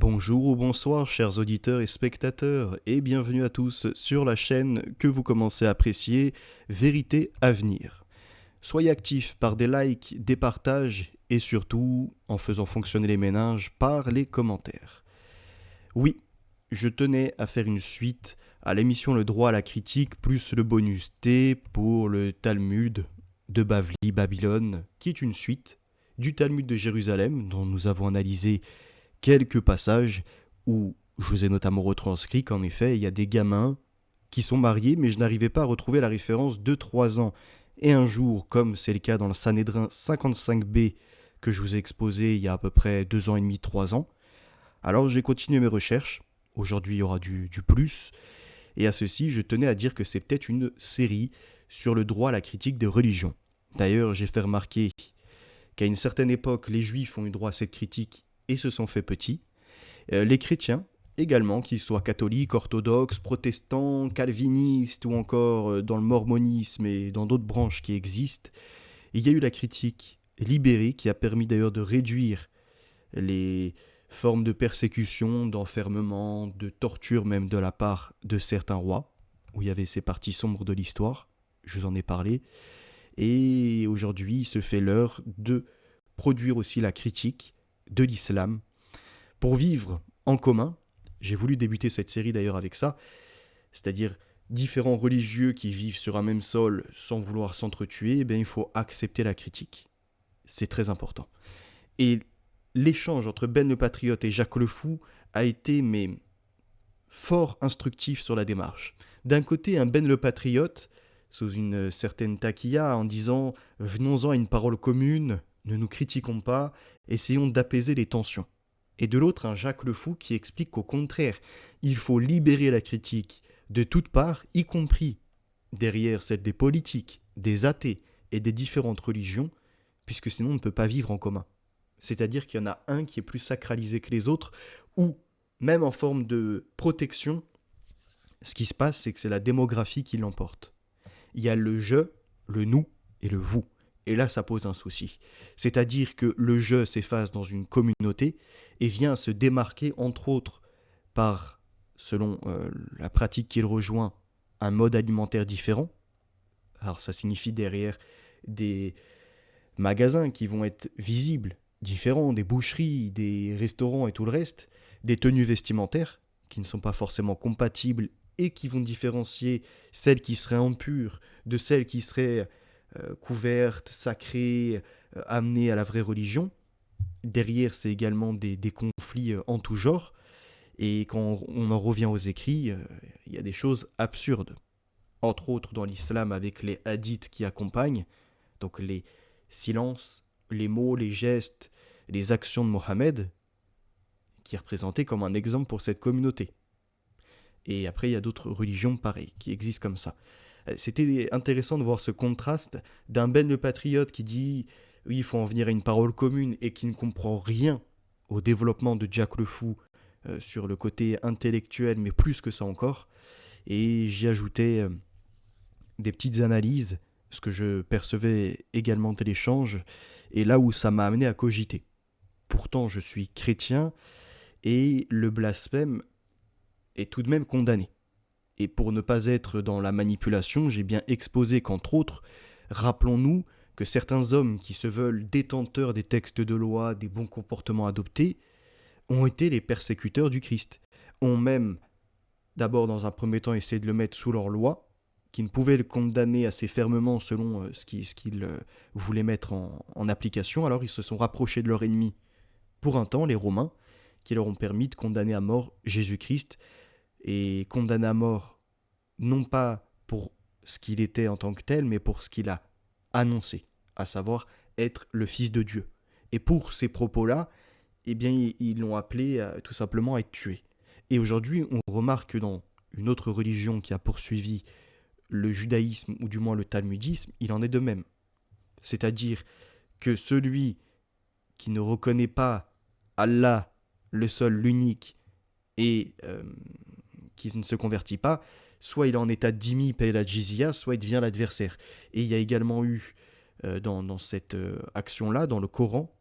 Bonjour ou bonsoir chers auditeurs et spectateurs et bienvenue à tous sur la chaîne que vous commencez à apprécier, Vérité à venir. Soyez actifs par des likes, des partages et surtout en faisant fonctionner les méninges par les commentaires. Oui, je tenais à faire une suite à l'émission Le droit à la critique plus le bonus T pour le Talmud de Bavli, Babylone, qui est une suite du Talmud de Jérusalem dont nous avons analysé quelques passages où je vous ai notamment retranscrit qu'en effet, il y a des gamins qui sont mariés, mais je n'arrivais pas à retrouver la référence de 3 ans. Et un jour, comme c'est le cas dans le Sanhédrin 55b que je vous ai exposé il y a à peu près 2 ans et demi, 3 ans, alors j'ai continué mes recherches. Aujourd'hui, il y aura du plus. Et à ceci, je tenais à dire que c'est peut-être une série sur le droit à la critique des religions. D'ailleurs, j'ai fait remarquer qu'à une certaine époque, les juifs ont eu droit à cette critique et se sont fait petits. Les chrétiens également, qu'ils soient catholiques, orthodoxes, protestants, calvinistes ou encore dans le mormonisme et dans d'autres branches qui existent, il y a eu la critique libérée qui a permis d'ailleurs de réduire les formes de persécution, d'enfermement, de torture même de la part de certains rois, où il y avait ces parties sombres de l'histoire, je vous en ai parlé, et aujourd'hui il se fait l'heure de produire aussi la critique de l'islam pour vivre en commun. J'ai voulu débuter cette série d'ailleurs avec ça, c'est-à-dire différents religieux qui vivent sur un même sol sans vouloir s'entretuer, il faut accepter la critique. C'est très important. Et l'échange entre Ben le Patriote et Jacques le Fou a été fort instructif sur la démarche. D'un côté, un Ben le Patriote, sous une certaine taquilla, en disant « venons-en à une parole commune, ne nous critiquons pas, essayons d'apaiser les tensions ». Et de l'autre, un Jacques le Fou qui explique qu'au contraire, il faut libérer la critique de toutes parts, y compris derrière celle des politiques, des athées et des différentes religions, puisque sinon on ne peut pas vivre en commun. C'est-à-dire qu'il y en a un qui est plus sacralisé que les autres, ou même en forme de protection, ce qui se passe, c'est que c'est la démographie qui l'emporte. Il y a le je, le nous et le vous. Et là, ça pose un souci. C'est-à-dire que le je s'efface dans une communauté et vient se démarquer, entre autres, par, selon la pratique qu'il rejoint, un mode alimentaire différent. Alors ça signifie derrière des magasins qui vont être visibles, différents, des boucheries, des restaurants et tout le reste, des tenues vestimentaires qui ne sont pas forcément compatibles et qui vont différencier celles qui seraient impures de celles qui seraient couvertes, sacrées, amenées à la vraie religion. Derrière, c'est également des conflits en tout genre. Et quand on en revient aux écrits, il y a des choses absurdes. Entre autres dans l'islam avec les hadiths qui accompagnent, donc les silences, les mots, les gestes, les actions de Mohammed, qui est représenté comme un exemple pour cette communauté. Et après, il y a d'autres religions pareilles, qui existent comme ça. C'était intéressant de voir ce contraste d'un Ben le Patriote qui dit « oui, il faut en venir à une parole commune » et qui ne comprend rien au développement de Jack le Fou sur le côté intellectuel, mais plus que ça encore. Et j'y ajoutais des petites analyses, ce que je percevais également de l'échange, et là où ça m'a amené à cogiter. Pourtant, je suis chrétien, et le blasphème est tout de même condamné. Et pour ne pas être dans la manipulation, j'ai bien exposé qu'entre autres, rappelons-nous que certains hommes qui se veulent détenteurs des textes de loi, des bons comportements adoptés, ont été les persécuteurs du Christ, ont même, d'abord dans un premier temps, essayé de le mettre sous leur loi, qui ne pouvaient le condamner assez fermement selon ce qu'ils voulaient mettre en application, alors ils se sont rapprochés de leur ennemi pour un temps, les Romains, qui leur ont permis de condamner à mort Jésus-Christ, et condamné à mort non pas pour ce qu'il était en tant que tel, mais pour ce qu'il a annoncé, à savoir être le Fils de Dieu. Et pour ces propos-là, ils l'ont appelé tout simplement à être tué. Et aujourd'hui, on remarque que dans une autre religion qui a poursuivi le judaïsme, ou du moins le talmudisme, il en est de même. C'est-à-dire que celui qui ne reconnaît pas Allah, le seul, l'unique, et qui ne se convertit pas, soit il est en état de dhimmi, paye la jizya, soit il devient l'adversaire. Et il y a également eu dans cette action-là, dans le Coran,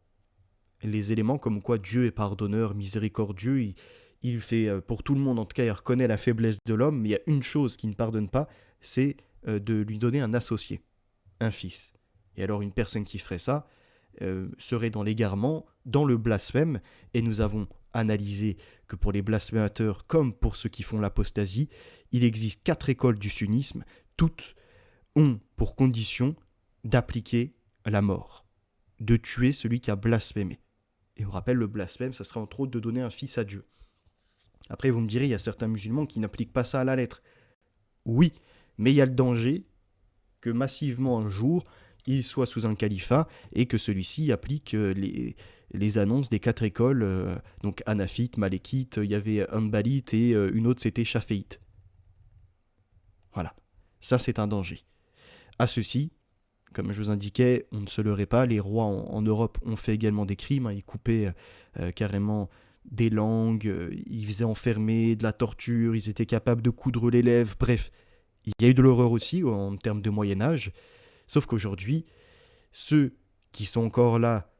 les éléments comme quoi Dieu est pardonneur, miséricordieux, il fait pour tout le monde, en tout cas il reconnaît la faiblesse de l'homme, mais il y a une chose qu'il ne pardonne pas, c'est de lui donner un associé, un fils. Et alors une personne qui ferait ça serait dans l'égarement, dans le blasphème, et nous avons analysé que pour les blasphémateurs comme pour ceux qui font l'apostasie, il existe 4 écoles du sunnisme, toutes ont pour condition d'appliquer la mort, de tuer celui qui a blasphémé. Et on rappelle, le blasphème, ça serait entre autres de donner un fils à Dieu. Après, vous me direz, il y a certains musulmans qui n'appliquent pas ça à la lettre. Oui, mais il y a le danger que massivement un jour, il soit sous un califat et que celui-ci applique les annonces des 4 écoles, donc Hanafites, Malikites, il y avait Hanbalites et une autre c'était Shaféite. Voilà, ça c'est un danger. À ceci, comme je vous indiquais, on ne se leurrait pas, les rois en Europe ont fait également des crimes, ils coupaient carrément des langues, ils faisaient enfermer, de la torture, ils étaient capables de coudre les lèvres, bref, il y a eu de l'horreur aussi en termes de Moyen-Âge, sauf qu'aujourd'hui, ceux qui sont encore là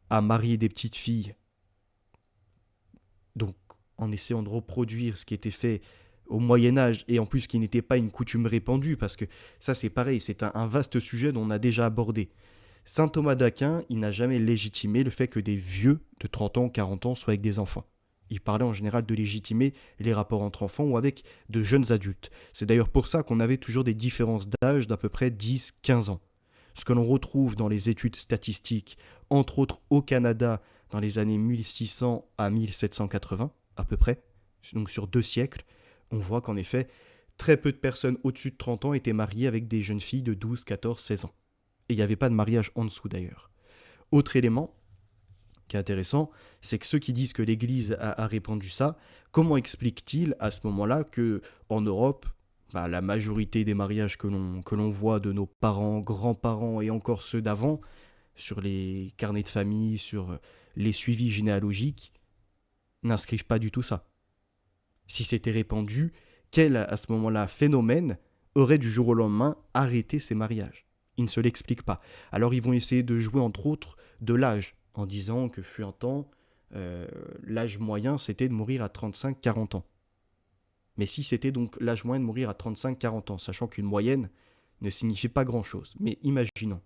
à marier des petites filles, donc en essayant de reproduire ce qui était fait au Moyen-Âge, et en plus qui n'était pas une coutume répandue, parce que ça c'est pareil, c'est un vaste sujet dont on a déjà abordé. Saint Thomas d'Aquin, il n'a jamais légitimé le fait que des vieux de 30 ans, 40 ans soient avec des enfants. Il parlait en général de légitimer les rapports entre enfants ou avec de jeunes adultes. C'est d'ailleurs pour ça qu'on avait toujours des différences d'âge d'à peu près 10-15 ans. Ce que l'on retrouve dans les études statistiques, entre autres au Canada, dans les années 1600 à 1780, à peu près, donc sur 2 siècles, on voit qu'en effet, très peu de personnes au-dessus de 30 ans étaient mariées avec des jeunes filles de 12, 14, 16 ans. Et il n'y avait pas de mariage en dessous d'ailleurs. Autre élément qui est intéressant, c'est que ceux qui disent que l'Église a répandu ça, comment expliquent-ils à ce moment-là que en Europe, la majorité des mariages que l'on voit de nos parents, grands-parents et encore ceux d'avant, sur les carnets de famille, sur les suivis généalogiques, n'inscrivent pas du tout ça. Si c'était répandu, quel à ce moment-là phénomène aurait du jour au lendemain arrêté ces mariages? Ils ne se l'expliquent pas. Alors ils vont essayer de jouer entre autres de l'âge, en disant que fut un temps, l'âge moyen c'était de mourir à 35-40 ans. Mais si c'était donc l'âge moyen de mourir à 35-40 ans, sachant qu'une moyenne ne signifie pas grand-chose, mais imaginons,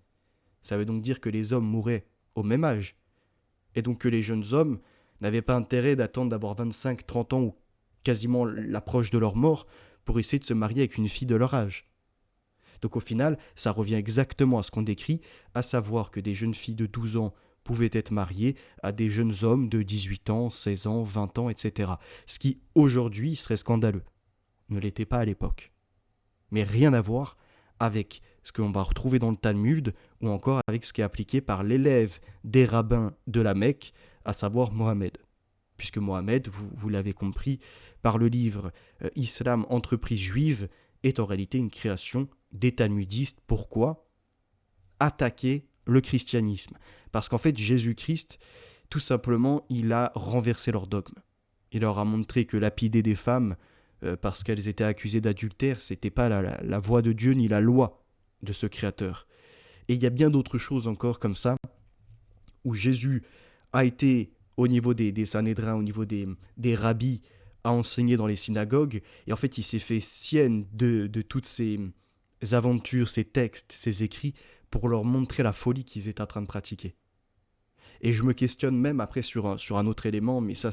ça veut donc dire que les hommes mouraient au même âge, et donc que les jeunes hommes n'avaient pas intérêt d'attendre d'avoir 25-30 ans ou quasiment l'approche de leur mort pour essayer de se marier avec une fille de leur âge. Donc au final, ça revient exactement à ce qu'on décrit, à savoir que des jeunes filles de 12 ans pouvaient être mariées à des jeunes hommes de 18 ans, 16 ans, 20 ans, etc. Ce qui aujourd'hui serait scandaleux. Ne l'était pas à l'époque. Mais rien à voir avec ce que l'on va retrouver dans le Talmud ou encore avec ce qui est appliqué par l'élève des rabbins de la Mecque, à savoir Mohammed. Puisque Mohammed, vous l'avez compris, par le livre Islam, entreprise juive, est en réalité une création des talmudistes. Pourquoi? Attaquer le christianisme. Parce qu'en fait, Jésus-Christ, tout simplement, il a renversé leur dogme. Il leur a montré que lapider des femmes parce qu'elles étaient accusées d'adultère, c'était pas la voie de Dieu ni la loi de ce Créateur. Et il y a bien d'autres choses encore comme ça, où Jésus a été au niveau des Sanhédrins, au niveau des rabbis, à enseigner dans les synagogues, et en fait il s'est fait sienne de toutes ces aventures, ces textes, ces écrits, pour leur montrer la folie qu'ils étaient en train de pratiquer. Et je me questionne même après sur un autre élément, mais ça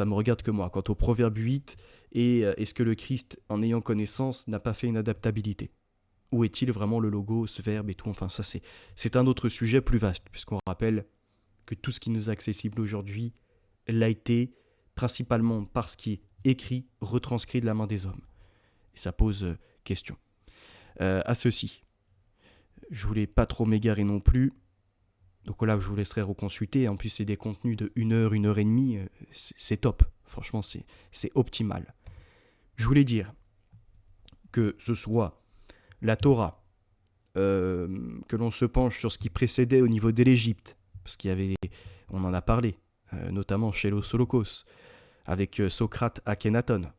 me regarde que moi. Quant au Proverbe 8, est-ce que le Christ, en ayant connaissance, n'a pas fait une adaptabilité? Où est-il vraiment le logo, ce verbe et tout? Enfin, ça c'est un autre sujet plus vaste, puisqu'on rappelle que tout ce qui nous est accessible aujourd'hui l'a été principalement par ce qui est écrit, retranscrit de la main des hommes. Et ça pose question. À ceci, je voulais pas trop m'égarer non plus, donc là je vous laisserai reconsulter, en plus c'est des contenus de 1 heure, 1 heure et demie, c'est top, franchement c'est optimal. Je voulais dire que ce soit la Torah, que l'on se penche sur ce qui précédait au niveau de l'Égypte, parce qu'il y avait, on en a parlé, notamment chez los Holocauste, avec Socrate Akhenaton,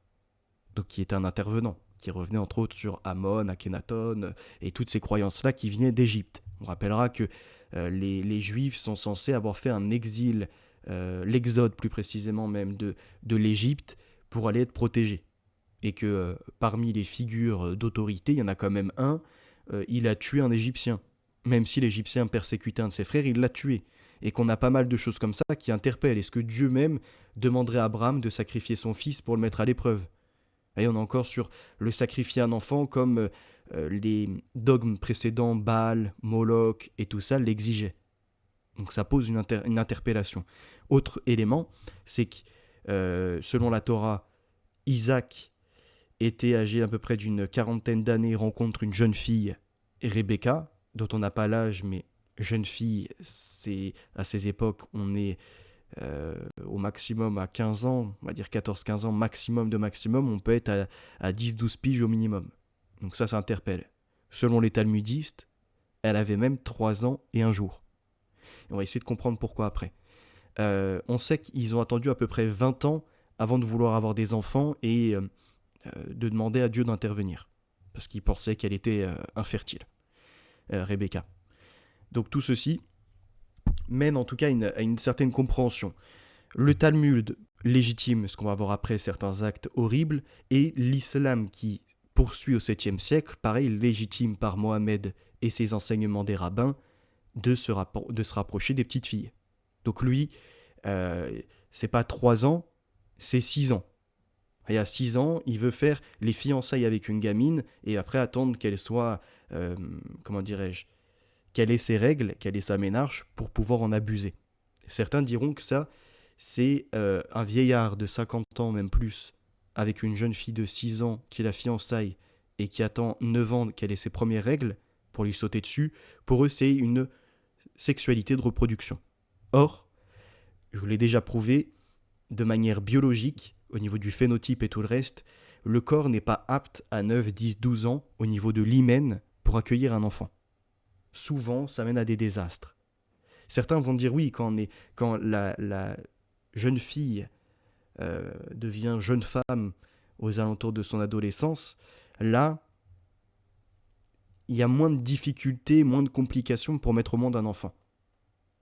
donc qui était un intervenant, qui revenait entre autres sur Amon, Akhenaton, et toutes ces croyances-là qui venaient d'Égypte. On rappellera que Les Juifs sont censés avoir fait un exil, l'exode plus précisément même de l'Égypte pour aller être protégés. Et que parmi les figures d'autorité, il y en a quand même un, il a tué un Égyptien. Même si l'Égyptien persécutait un de ses frères, il l'a tué. Et qu'on a pas mal de choses comme ça qui interpellent. Est-ce que Dieu même demanderait à Abraham de sacrifier son fils pour le mettre à l'épreuve? Et on est encore sur le sacrifier un enfant comme les dogmes précédents, Baal, Moloch et tout ça l'exigeaient. Donc ça pose une interpellation. Autre élément, c'est que selon la Torah, Isaac était âgé à peu près d'une quarantaine d'années, rencontre une jeune fille, Rebecca, dont on n'a pas l'âge, mais jeune fille, c'est à ces époques, on est au maximum à 15 ans, on va dire 14-15 ans, maximum de maximum, on peut être à 10-12 piges au minimum. Donc ça interpelle. Selon les talmudistes, elle avait même 3 ans et un jour. Et on va essayer de comprendre pourquoi après. On sait qu'ils ont attendu à peu près 20 ans avant de vouloir avoir des enfants et de demander à Dieu d'intervenir. Parce qu'ils pensaient qu'elle était infertile, Rebecca. Donc tout ceci mène en tout cas à une certaine compréhension. Le Talmud légitime ce qu'on va voir après, certains actes horribles, et l'islam qui poursuit au 7e siècle, pareil, légitime par Mohammed et ses enseignements des rabbins, de se rapprocher des petites filles. Donc lui, c'est pas 3 ans, c'est 6 ans. Et à 6 ans, il veut faire les fiançailles avec une gamine et après attendre qu'elle soit, comment dirais-je, qu'elle ait ses règles, qu'elle ait sa ménarche pour pouvoir en abuser. Certains diront que ça, c'est un vieillard de 50 ans, même plus, avec une jeune fille de 6 ans qui la fiançaille et qui attend 9 ans qu'elle ait ses premières règles pour lui sauter dessus. Pour eux, c'est une sexualité de reproduction. Or, je vous l'ai déjà prouvé, de manière biologique, au niveau du phénotype et tout le reste, le corps n'est pas apte à 9, 10, 12 ans au niveau de l'hymen pour accueillir un enfant. Souvent, ça mène à des désastres. Certains vont dire oui, quand la jeune fille devient jeune femme aux alentours de son adolescence, là, il y a moins de difficultés, moins de complications pour mettre au monde un enfant.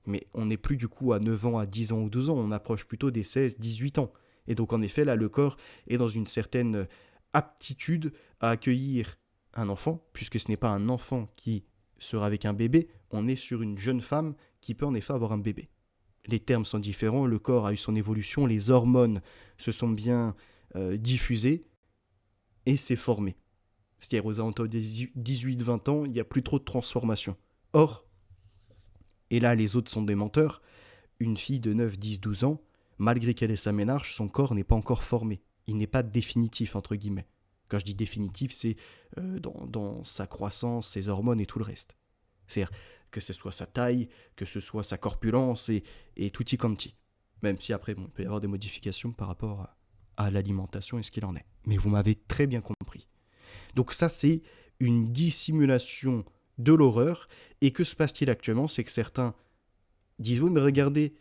Mais on n'est plus du coup à 9 ans, à 10 ans ou 12 ans, on approche plutôt des 16, 18 ans. Et donc en effet, là, le corps est dans une certaine aptitude à accueillir un enfant, puisque ce n'est pas un enfant qui sera avec un bébé, on est sur une jeune femme qui peut en effet avoir un bébé. Les termes sont différents, le corps a eu son évolution, les hormones se sont bien diffusées et s'est formé. C'est-à-dire aux alentours des 18-20 ans, il n'y a plus trop de transformation. Or, et là les autres sont des menteurs, une fille de 9, 10, 12 ans, malgré qu'elle ait sa ménarche, son corps n'est pas encore formé. Il n'est pas définitif, entre guillemets. Quand je dis définitif, c'est dans sa croissance, ses hormones et tout le reste. C'est-à-dire que ce soit sa taille, que ce soit sa corpulence et tutti quanti. Même si après, il peut y avoir des modifications par rapport à l'alimentation et ce qu'il en est. Mais vous m'avez très bien compris. Donc ça, c'est une dissimulation de l'horreur. Et que se passe-t-il actuellement? C'est que certains disent, oui, mais regardez,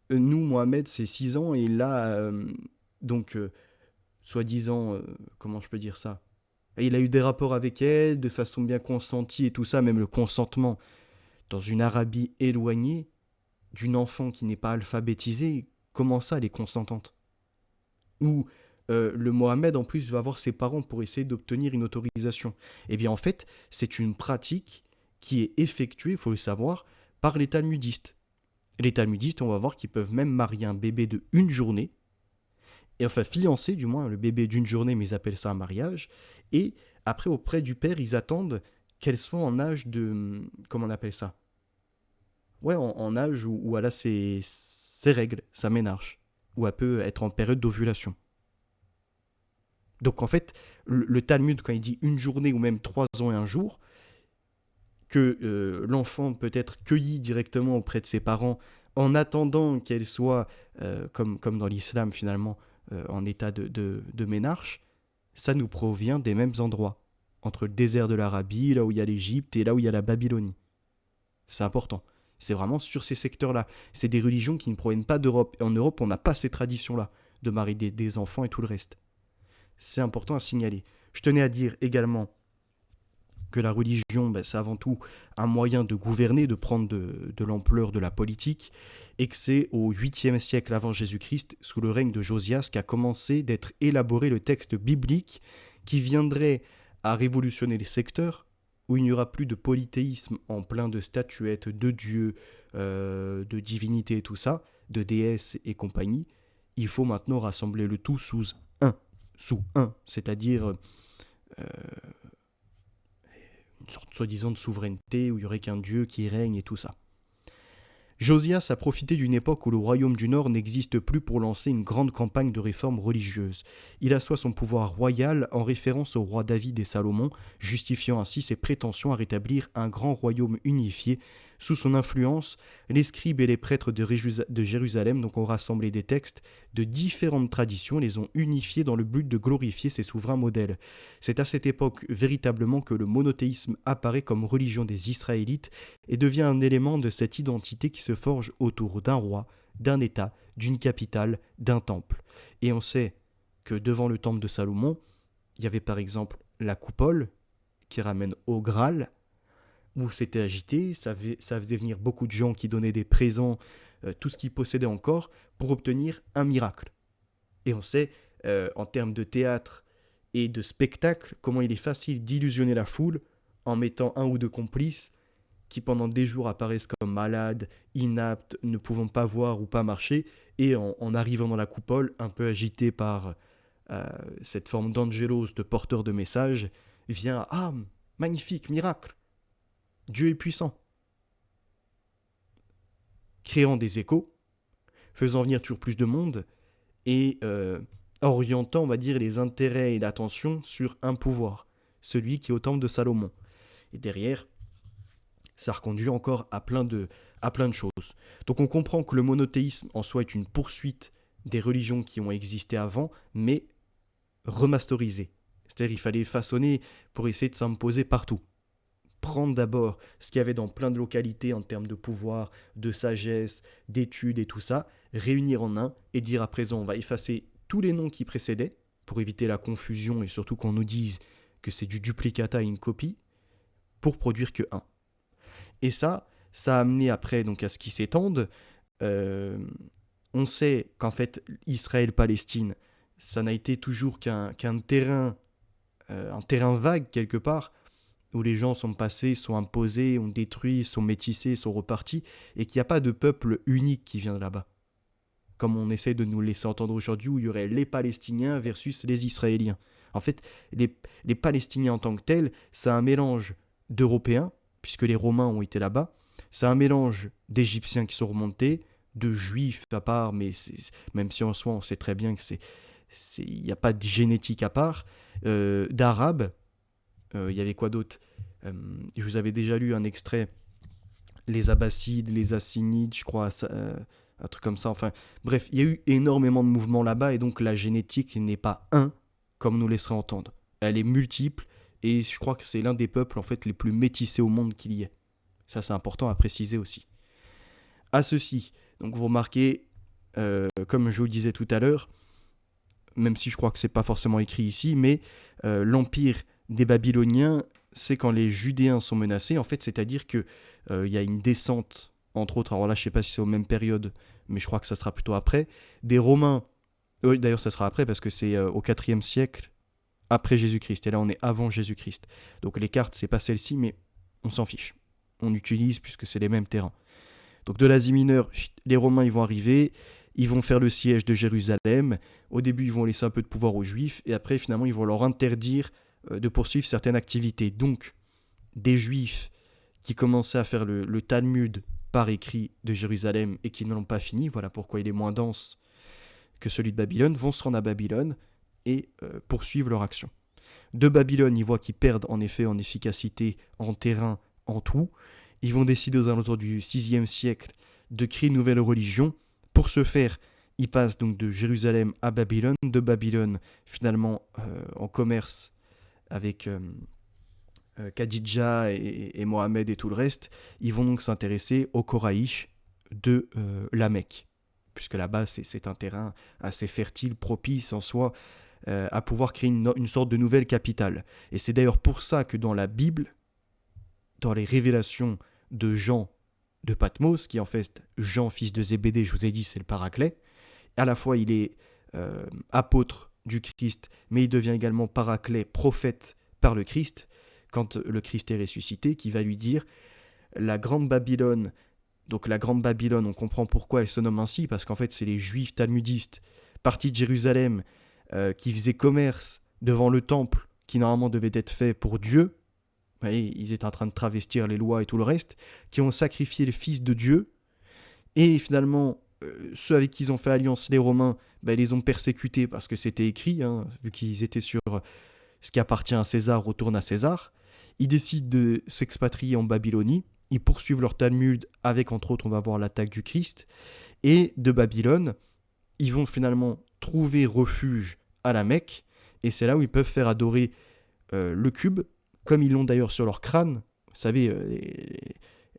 nous, Mohamed, c'est 6 ans, et là, soi-disant, comment je peux dire ça? Et il a eu des rapports avec elle, de façon bien consentie et tout ça, même le consentement, dans une Arabie éloignée, d'une enfant qui n'est pas alphabétisée, comment ça, elle est consentante? Ou le Mohamed, en plus, va voir ses parents pour essayer d'obtenir une autorisation. Eh bien, en fait, c'est une pratique qui est effectuée, il faut le savoir, par les talmudistes. Les talmudistes, on va voir qu'ils peuvent même marier un bébé de une journée, et enfin fiancer du moins le bébé d'une journée, mais ils appellent ça un mariage, et après auprès du père, ils attendent qu'elle soit en âge de... Comment on appelle ça? Ouais, en âge où elle a ses règles, sa ménarche, où elle peut être en période d'ovulation. Donc en fait, le Talmud, quand il dit une journée ou même 3 ans et un jour, que l'enfant peut être cueilli directement auprès de ses parents en attendant qu'elle soit, comme dans l'islam finalement, en état de ménarche, ça nous provient des mêmes endroits, entre le désert de l'Arabie, là où il y a l'Égypte, et là où il y a la Babylonie. C'est important. C'est vraiment sur ces secteurs-là. C'est des religions qui ne proviennent pas d'Europe. Et en Europe, on n'a pas ces traditions-là, de marier des enfants et tout le reste. C'est important à signaler. Je tenais à dire également que la religion, c'est avant tout un moyen de gouverner, de prendre de l'ampleur de la politique, et que c'est au 8e siècle avant Jésus-Christ, sous le règne de Josias, qu'a commencé d'être élaboré le texte biblique qui viendrait à révolutionner les secteurs, où il n'y aura plus de polythéisme en plein de statuettes, de dieux, de divinités et tout ça, de déesses et compagnie. Il faut maintenant rassembler le tout sous un, c'est-à-dire une sorte soi-disant de souveraineté où il n'y aurait qu'un dieu qui règne et tout ça. Josias a profité d'une époque où le royaume du Nord n'existe plus pour lancer une grande campagne de réformes religieuses. Il assoit son pouvoir royal en référence au roi David et Salomon, justifiant ainsi ses prétentions à rétablir un grand royaume unifié. Sous son influence, les scribes et les prêtres de Jérusalem ont rassemblé des textes de différentes traditions et les ont unifiés dans le but de glorifier ses souverains modèles. C'est à cette époque véritablement que le monothéisme apparaît comme religion des Israélites et devient un élément de cette identité qui se forge autour d'un roi, d'un État, d'une capitale, d'un temple. Et on sait que devant le temple de Salomon, il y avait par exemple la coupole qui ramène au Graal, où c'était agité, ça faisait venir beaucoup de gens qui donnaient des présents, tout ce qu'ils possédaient encore, pour obtenir un miracle. Et on sait, en termes de théâtre et de spectacle, comment il est facile d'illusionner la foule en mettant un ou deux complices qui pendant des jours apparaissent comme malades, inaptes, ne pouvant pas voir ou pas marcher, et en arrivant dans la coupole, un peu agité par cette forme d'angelos, de porteur de messages, vient « Ah, magnifique, miracle ! Dieu est puissant !» Créant des échos, faisant venir toujours plus de monde, et orientant, on va dire, les intérêts et l'attention sur un pouvoir, celui qui est au temple de Salomon. Et derrière, ça reconduit encore à plein de choses. Donc on comprend que le monothéisme en soi est une poursuite des religions qui ont existé avant, mais remasterisée. C'est-à-dire qu'il fallait façonner pour essayer de s'imposer partout. Prendre d'abord ce qu'il y avait dans plein de localités en termes de pouvoir, de sagesse, d'études et tout ça, réunir en un et dire à présent on va effacer tous les noms qui précédaient pour éviter la confusion et surtout qu'on nous dise que c'est du duplicata et une copie pour produire que un. Et ça a amené après donc à ce qui s'étende. On sait qu'en fait Israël-Palestine, ça n'a été toujours qu'un terrain, un terrain vague quelque part, où les gens sont passés, sont imposés, ont détruit, sont métissés, sont repartis, et qu'il n'y a pas de peuple unique qui vient de là-bas. Comme on essaie de nous laisser entendre aujourd'hui, où il y aurait les Palestiniens versus les Israéliens. En fait, les Palestiniens en tant que tels, c'est un mélange d'Européens, puisque les Romains ont été là-bas, c'est un mélange d'Égyptiens qui sont remontés, de Juifs à part, mais même si en soi on sait très bien que il n'y a pas de génétique à part, d'Arabes. Il y avait quoi d'autre ? Je vous avais déjà lu un extrait, les Abbassides, les Hassanides, je crois, un truc comme ça. Enfin, bref, il y a eu énormément de mouvements là-bas, et donc la génétique n'est pas un, comme nous laisserait entendre. Elle est multiple, et je crois que c'est l'un des peuples en fait les plus métissés au monde qu'il y ait. Ça, c'est important à préciser aussi. À ceci, donc vous remarquez, comme je vous le disais tout à l'heure, même si je crois que c'est pas forcément écrit ici, mais l'empire des Babyloniens, c'est quand les Judéens sont menacés, en fait, c'est-à-dire que y a une descente, entre autres, alors là, je sais pas si c'est aux mêmes périodes, mais je crois que ça sera plutôt après, des Romains, d'ailleurs, ça sera après, parce que c'est au 4e siècle, après Jésus-Christ, et là, on est avant Jésus-Christ. Donc les cartes, c'est pas celle-ci, mais on s'en fiche. On utilise, puisque c'est les mêmes terrains. Donc de l'Asie mineure, les Romains, ils vont arriver, ils vont faire le siège de Jérusalem, au début, ils vont laisser un peu de pouvoir aux Juifs, et après, finalement, ils vont leur interdire de poursuivre certaines activités. Donc, des Juifs qui commençaient à faire le Talmud par écrit de Jérusalem et qui ne l'ont pas fini, voilà pourquoi il est moins dense que celui de Babylone, vont se rendre à Babylone et poursuivre leur action. De Babylone, ils voient qu'ils perdent en effet en efficacité, en terrain, en tout. Ils vont décider aux alentours du 6e siècle de créer une nouvelle religion. Pour ce faire, ils passent donc de Jérusalem à Babylone, de Babylone finalement en commerce avec Khadija et Mohamed et tout le reste. Ils vont donc s'intéresser au Koraïch de la Mecque, puisque là-bas c'est un terrain assez fertile, propice en soi à pouvoir créer une sorte de nouvelle capitale. Et c'est d'ailleurs pour ça que dans la Bible, dans les révélations de Jean de Patmos, qui est en fait Jean, fils de Zébédée, je vous ai dit, c'est le Paraclet. À la fois, il est apôtre du Christ, mais il devient également Paraclet, prophète par le Christ, quand le Christ est ressuscité, qui va lui dire la grande Babylone. Donc la grande Babylone, on comprend pourquoi elle se nomme ainsi, parce qu'en fait, c'est les Juifs talmudistes partis de Jérusalem qui faisaient commerce devant le temple qui normalement devait être fait pour Dieu. Vous voyez, ils étaient en train de travestir les lois et tout le reste, qui ont sacrifié le Fils de Dieu. Et finalement, ceux avec qui ils ont fait alliance, les Romains, ils les ont persécutés parce que c'était écrit, vu qu'ils étaient sur ce qui appartient à César retourne à César. Ils décident de s'expatrier en Babylonie. Ils poursuivent leur Talmud avec, entre autres, on va voir l'attaque du Christ. Et de Babylone, ils vont finalement trouver refuge à la Mecque. Et c'est là où ils peuvent faire adorer le cube, comme ils l'ont d'ailleurs sur leur crâne. Vous savez,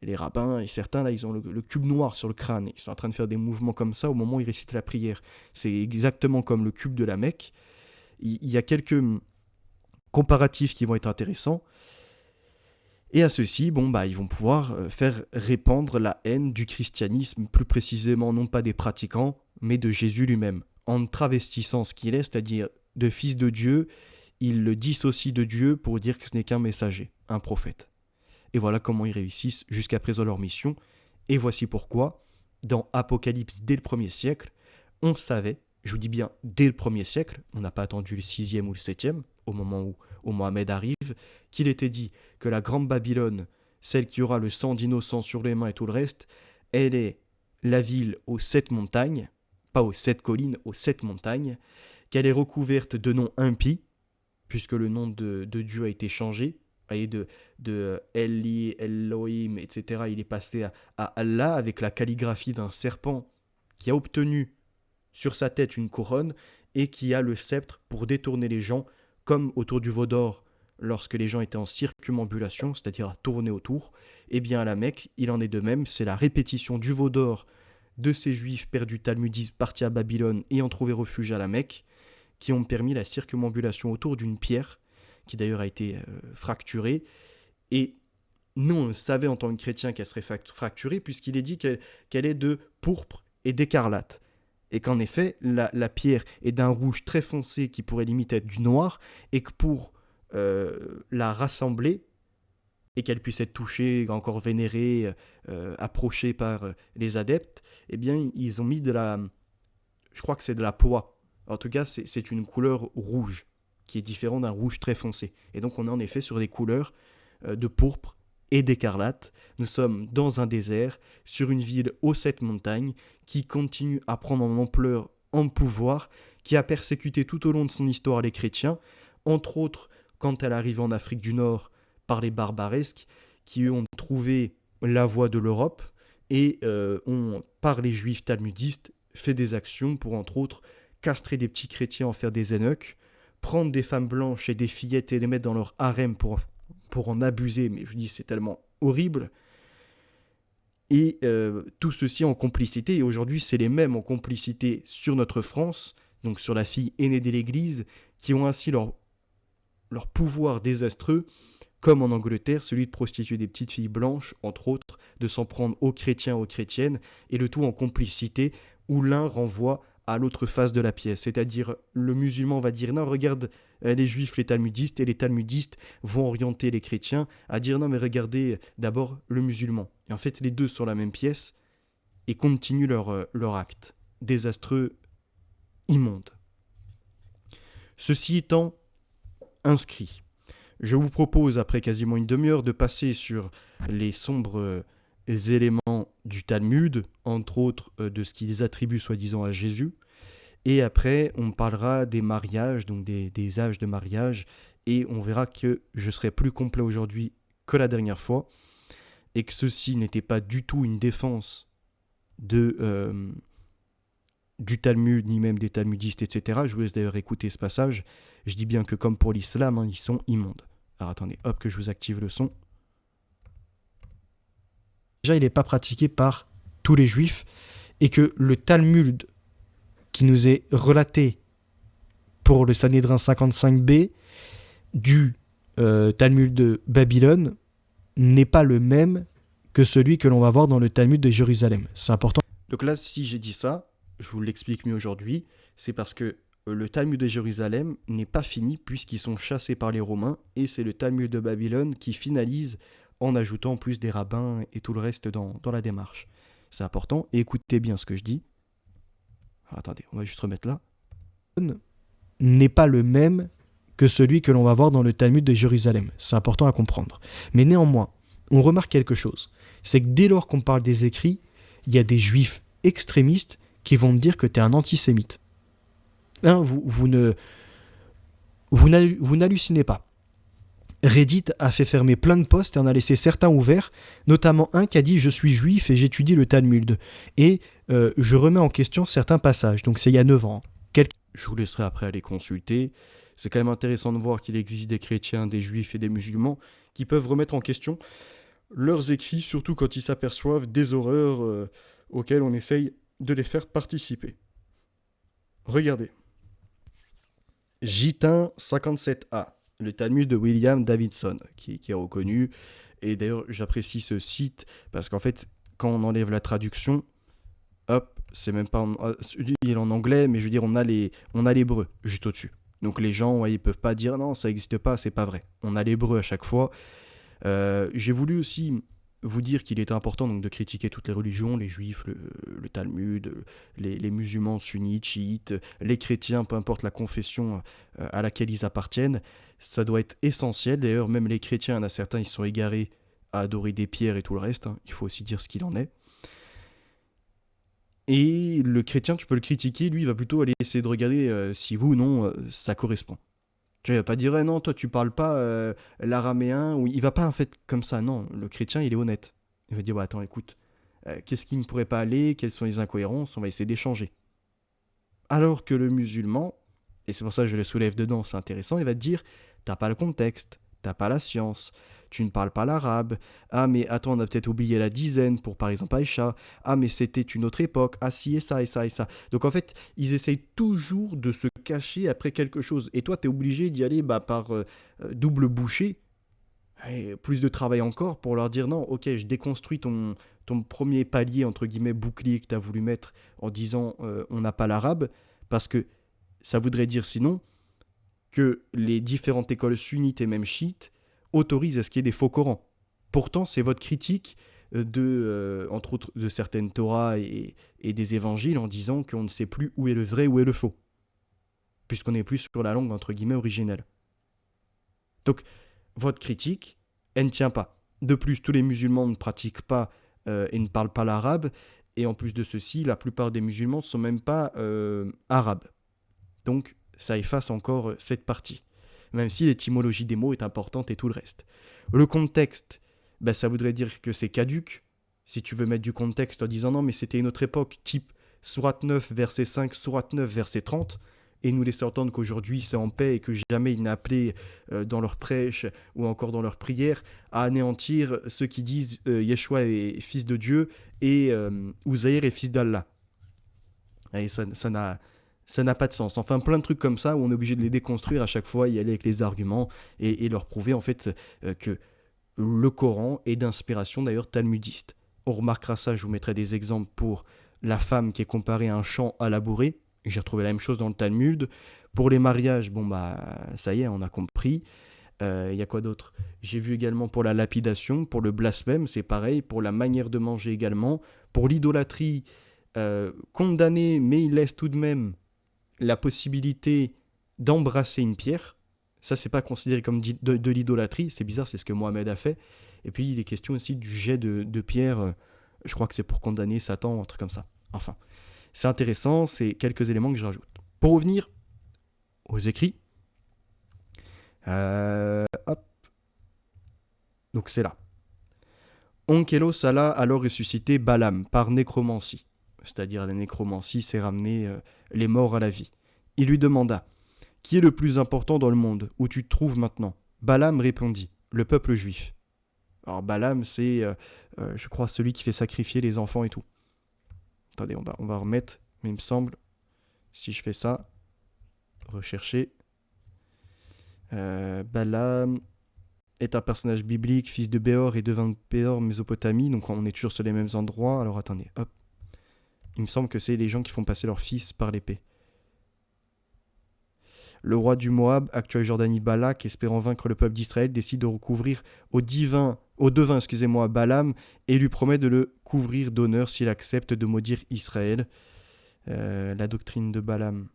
les rabbins et certains, là, ils ont le cube noir sur le crâne. Ils sont en train de faire des mouvements comme ça au moment où ils récitent la prière. C'est exactement comme le cube de la Mecque. Il y a quelques comparatifs qui vont être intéressants. Et à ceci, ils vont pouvoir faire répandre la haine du christianisme, plus précisément non pas des pratiquants, mais de Jésus lui-même. En travestissant ce qu'il est, c'est-à-dire de fils de Dieu, il le dissocie de Dieu pour dire que ce n'est qu'un messager, un prophète. Et voilà comment ils réussissent jusqu'à présent leur mission. Et voici pourquoi, dans Apocalypse, dès le 1er siècle, on savait, je vous dis bien dès le 1er siècle, on n'a pas attendu le 6e ou le 7e, au moment où Mohammed arrive, qu'il était dit que la grande Babylone, celle qui aura le sang d'innocents sur les mains et tout le reste, elle est la ville aux 7 montagnes, pas aux 7 collines, aux 7 montagnes, qu'elle est recouverte de noms impies, puisque le nom de Dieu a été changé, et de Eli, Elohim, etc. Il est passé à Allah avec la calligraphie d'un serpent qui a obtenu sur sa tête une couronne et qui a le sceptre pour détourner les gens, comme autour du veau d'or lorsque les gens étaient en circumambulation, c'est-à-dire à tourner autour. Eh bien à la Mecque, il en est de même, c'est la répétition du veau d'or de ces juifs perdus talmudistes partis à Babylone ayant trouvé refuge à la Mecque, qui ont permis la circumambulation autour d'une pierre, qui d'ailleurs a été fracturée. Et nous, on savait en tant que chrétiens qu'elle serait fracturée, puisqu'il est dit qu'elle est de pourpre et d'écarlate. Et qu'en effet, la pierre est d'un rouge très foncé qui pourrait limite être du noir, et que pour la rassembler, et qu'elle puisse être touchée, encore vénérée, approchée par les adeptes, eh bien, ils ont mis je crois que c'est de la poix. En tout cas, c'est une couleur rouge, qui est différente d'un rouge très foncé. Et donc, on est en effet sur des couleurs de pourpre et d'écarlate. Nous sommes dans un désert, sur une ville aux 7 montagnes, qui continue à prendre en ampleur, en pouvoir, qui a persécuté tout au long de son histoire les chrétiens, entre autres quand elle arrive en Afrique du Nord par les barbaresques, qui eux ont trouvé la voie de l'Europe, et ont, par les juifs talmudistes, fait des actions pour, entre autres, castrer des petits chrétiens, en faire des eunuques, prendre des femmes blanches et des fillettes et les mettre dans leur harem pour en abuser, mais je dis c'est tellement horrible. Et tout ceci en complicité, et aujourd'hui c'est les mêmes en complicité sur notre France, donc sur la fille aînée de l'Église, qui ont ainsi leur pouvoir désastreux, comme en Angleterre, celui de prostituer des petites filles blanches, entre autres, de s'en prendre aux chrétiens, aux chrétiennes, et le tout en complicité, où l'un renvoie à l'autre face de la pièce. C'est-à-dire, le musulman va dire, non, regarde les juifs, les talmudistes, et les talmudistes vont orienter les chrétiens à dire, non, mais regardez d'abord le musulman. Et en fait, les deux sont la même pièce, et continuent leur acte désastreux, immonde. Ceci étant inscrit, je vous propose, après quasiment une demi-heure, de passer sur les sombres éléments du Talmud, entre autres de ce qu'ils attribuent soi-disant à Jésus. Et après, on parlera des mariages, donc des âges de mariage, et on verra que je serai plus complet aujourd'hui que la dernière fois, et que ceci n'était pas du tout une défense du Talmud, ni même des talmudistes, etc. Je vous laisse d'ailleurs écouter ce passage. Je dis bien que comme pour l'islam, ils sont immondes. Alors attendez, hop, que je vous active le son. Déjà, il n'est pas pratiqué par tous les juifs, et que le Talmud qui nous est relaté pour le Sanhédrin 55b du Talmud de Babylone n'est pas le même que celui que l'on va voir dans le Talmud de Jérusalem. C'est important. Donc là, si j'ai dit ça, je vous l'explique mieux aujourd'hui, c'est parce que le Talmud de Jérusalem n'est pas fini puisqu'ils sont chassés par les Romains et c'est le Talmud de Babylone qui finalise en ajoutant plus des rabbins et tout le reste dans la démarche. C'est important, et écoutez bien ce que je dis. Attendez, on va juste remettre là. N'est pas le même que celui que l'on va voir dans le Talmud de Jérusalem. C'est important à comprendre. Mais néanmoins, on remarque quelque chose. C'est que dès lors qu'on parle des écrits, il y a des juifs extrémistes qui vont me dire que tu es un antisémite. Hein, vous n'hallucinez pas. Reddit a fait fermer plein de posts et en a laissé certains ouverts, notamment un qui a dit « Je suis juif et j'étudie le Talmud ». Et je remets en question certains passages. Donc c'est il y a 9 ans. Je vous laisserai après aller consulter. C'est quand même intéressant de voir qu'il existe des chrétiens, des juifs et des musulmans qui peuvent remettre en question leurs écrits, surtout quand ils s'aperçoivent des horreurs auxquelles on essaye de les faire participer. Regardez. Gitin 57a, le Talmud de William Davidson, qui est reconnu. Et d'ailleurs, j'apprécie ce site parce qu'en fait, quand on enlève la traduction, hop, c'est même pas il est en anglais, mais je veux dire, on a l'hébreu juste au-dessus. Donc les gens, ouais, ils peuvent pas dire non, ça n'existe pas, c'est pas vrai. On a l'hébreu à chaque fois. J'ai voulu aussi vous dire qu'il était important donc de critiquer toutes les religions, les juifs, le Talmud, les musulmans sunnites, chiites, les chrétiens, peu importe la confession à laquelle ils appartiennent. Ça doit être essentiel. D'ailleurs, même les chrétiens, il y en a certains, ils sont égarés à adorer des pierres et tout le reste. Hein. Il faut aussi dire ce qu'il en est. Et le chrétien, tu peux le critiquer, lui, il va plutôt aller essayer de regarder si oui ou non ça correspond. Tu vas pas dire non, toi tu parles pas l'araméen, ou il va pas en fait comme ça, non. Le chrétien, il est honnête. Il va dire bah attends, écoute, qu'est-ce qui ne pourrait pas aller, quelles sont les incohérences, on va essayer d'échanger. Alors que le musulman, et c'est pour ça que je le soulève dedans, c'est intéressant, il va te dire t'as pas le contexte, t'as pas la science, tu ne parles pas l'arabe, ah mais attends, on a peut-être oublié la dizaine pour par exemple Aïcha, ah mais c'était une autre époque, ah si et ça et ça et ça. Donc en fait, ils essayent toujours de se cacher après quelque chose, et toi tu es obligé d'y aller par double bouchée, et plus de travail encore pour leur dire non, ok, je déconstruis ton premier palier, entre guillemets, bouclier que tu as voulu mettre en disant on n'a pas l'arabe, parce que ça voudrait dire sinon que les différentes écoles sunnites et même chiites autorisent à ce qu'il y ait des faux Corans. Pourtant, c'est votre critique entre autres, de certaines Torahs et des évangiles en disant qu'on ne sait plus où est le vrai, où est le faux. Puisqu'on n'est plus sur la langue, entre guillemets, originelle. Donc, votre critique, elle ne tient pas. De plus, tous les musulmans ne pratiquent pas et ne parlent pas l'arabe. Et en plus de ceci, la plupart des musulmans ne sont même pas arabes. Donc, ça efface encore cette partie. Même si l'étymologie des mots est importante et tout le reste. Le contexte, ça voudrait dire que c'est caduque. Si tu veux mettre du contexte en disant non, mais c'était une autre époque, type Sourate 9, verset 5, Sourate 9, verset 30, et nous laisser entendre qu'aujourd'hui c'est en paix et que jamais il n'a appelé dans leur prêche ou encore dans leur prière à anéantir ceux qui disent Yeshua est fils de Dieu et Uzaïr est fils d'Allah. Et ça n'a pas de sens. Enfin, plein de trucs comme ça où on est obligé de les déconstruire à chaque fois, y aller avec les arguments et leur prouver en fait que le Coran est d'inspiration d'ailleurs talmudiste. On remarquera ça, je vous mettrai des exemples pour la femme qui est comparée à un champ à labourer. J'ai retrouvé la même chose dans le Talmud. Pour les mariages, ça y est, on a compris. Y a quoi d'autre? J'ai vu également pour la lapidation, pour le blasphème, c'est pareil. Pour la manière de manger également. Pour l'idolâtrie, condamné, mais il laisse tout de même la possibilité d'embrasser une pierre. Ça, c'est pas considéré comme de l'idolâtrie. C'est bizarre, c'est ce que Mohamed a fait. Et puis, il est question aussi du jet de pierre. Je crois que c'est pour condamner Satan, un truc comme ça. Enfin, c'est intéressant, c'est quelques éléments que je rajoute. Pour revenir aux écrits, hop. Donc c'est là. Onkelos alla alors ressusciter Balaam par nécromancie. C'est-à-dire la nécromancie, c'est ramener les morts à la vie. Il lui demanda « Qui est le plus important dans le monde, où tu te trouves maintenant ?» Balaam répondit « Le peuple juif. » Alors Balaam, c'est, je crois, celui qui fait sacrifier les enfants et tout. Attendez, on va remettre, mais il me semble, si je fais ça, rechercher, Balaam, est un personnage biblique, fils de Béor et devint Péor, Mésopotamie. Donc on est toujours sur les mêmes endroits. Alors attendez, hop. Il me semble que c'est les gens qui font passer leur fils par l'épée. Le roi du Moab, actuel Jordanie Balak, espérant vaincre le peuple d'Israël, décide de recouvrir au devin Balaam et lui promet de le couvrir d'honneur s'il accepte de maudire Israël. La doctrine de Balaam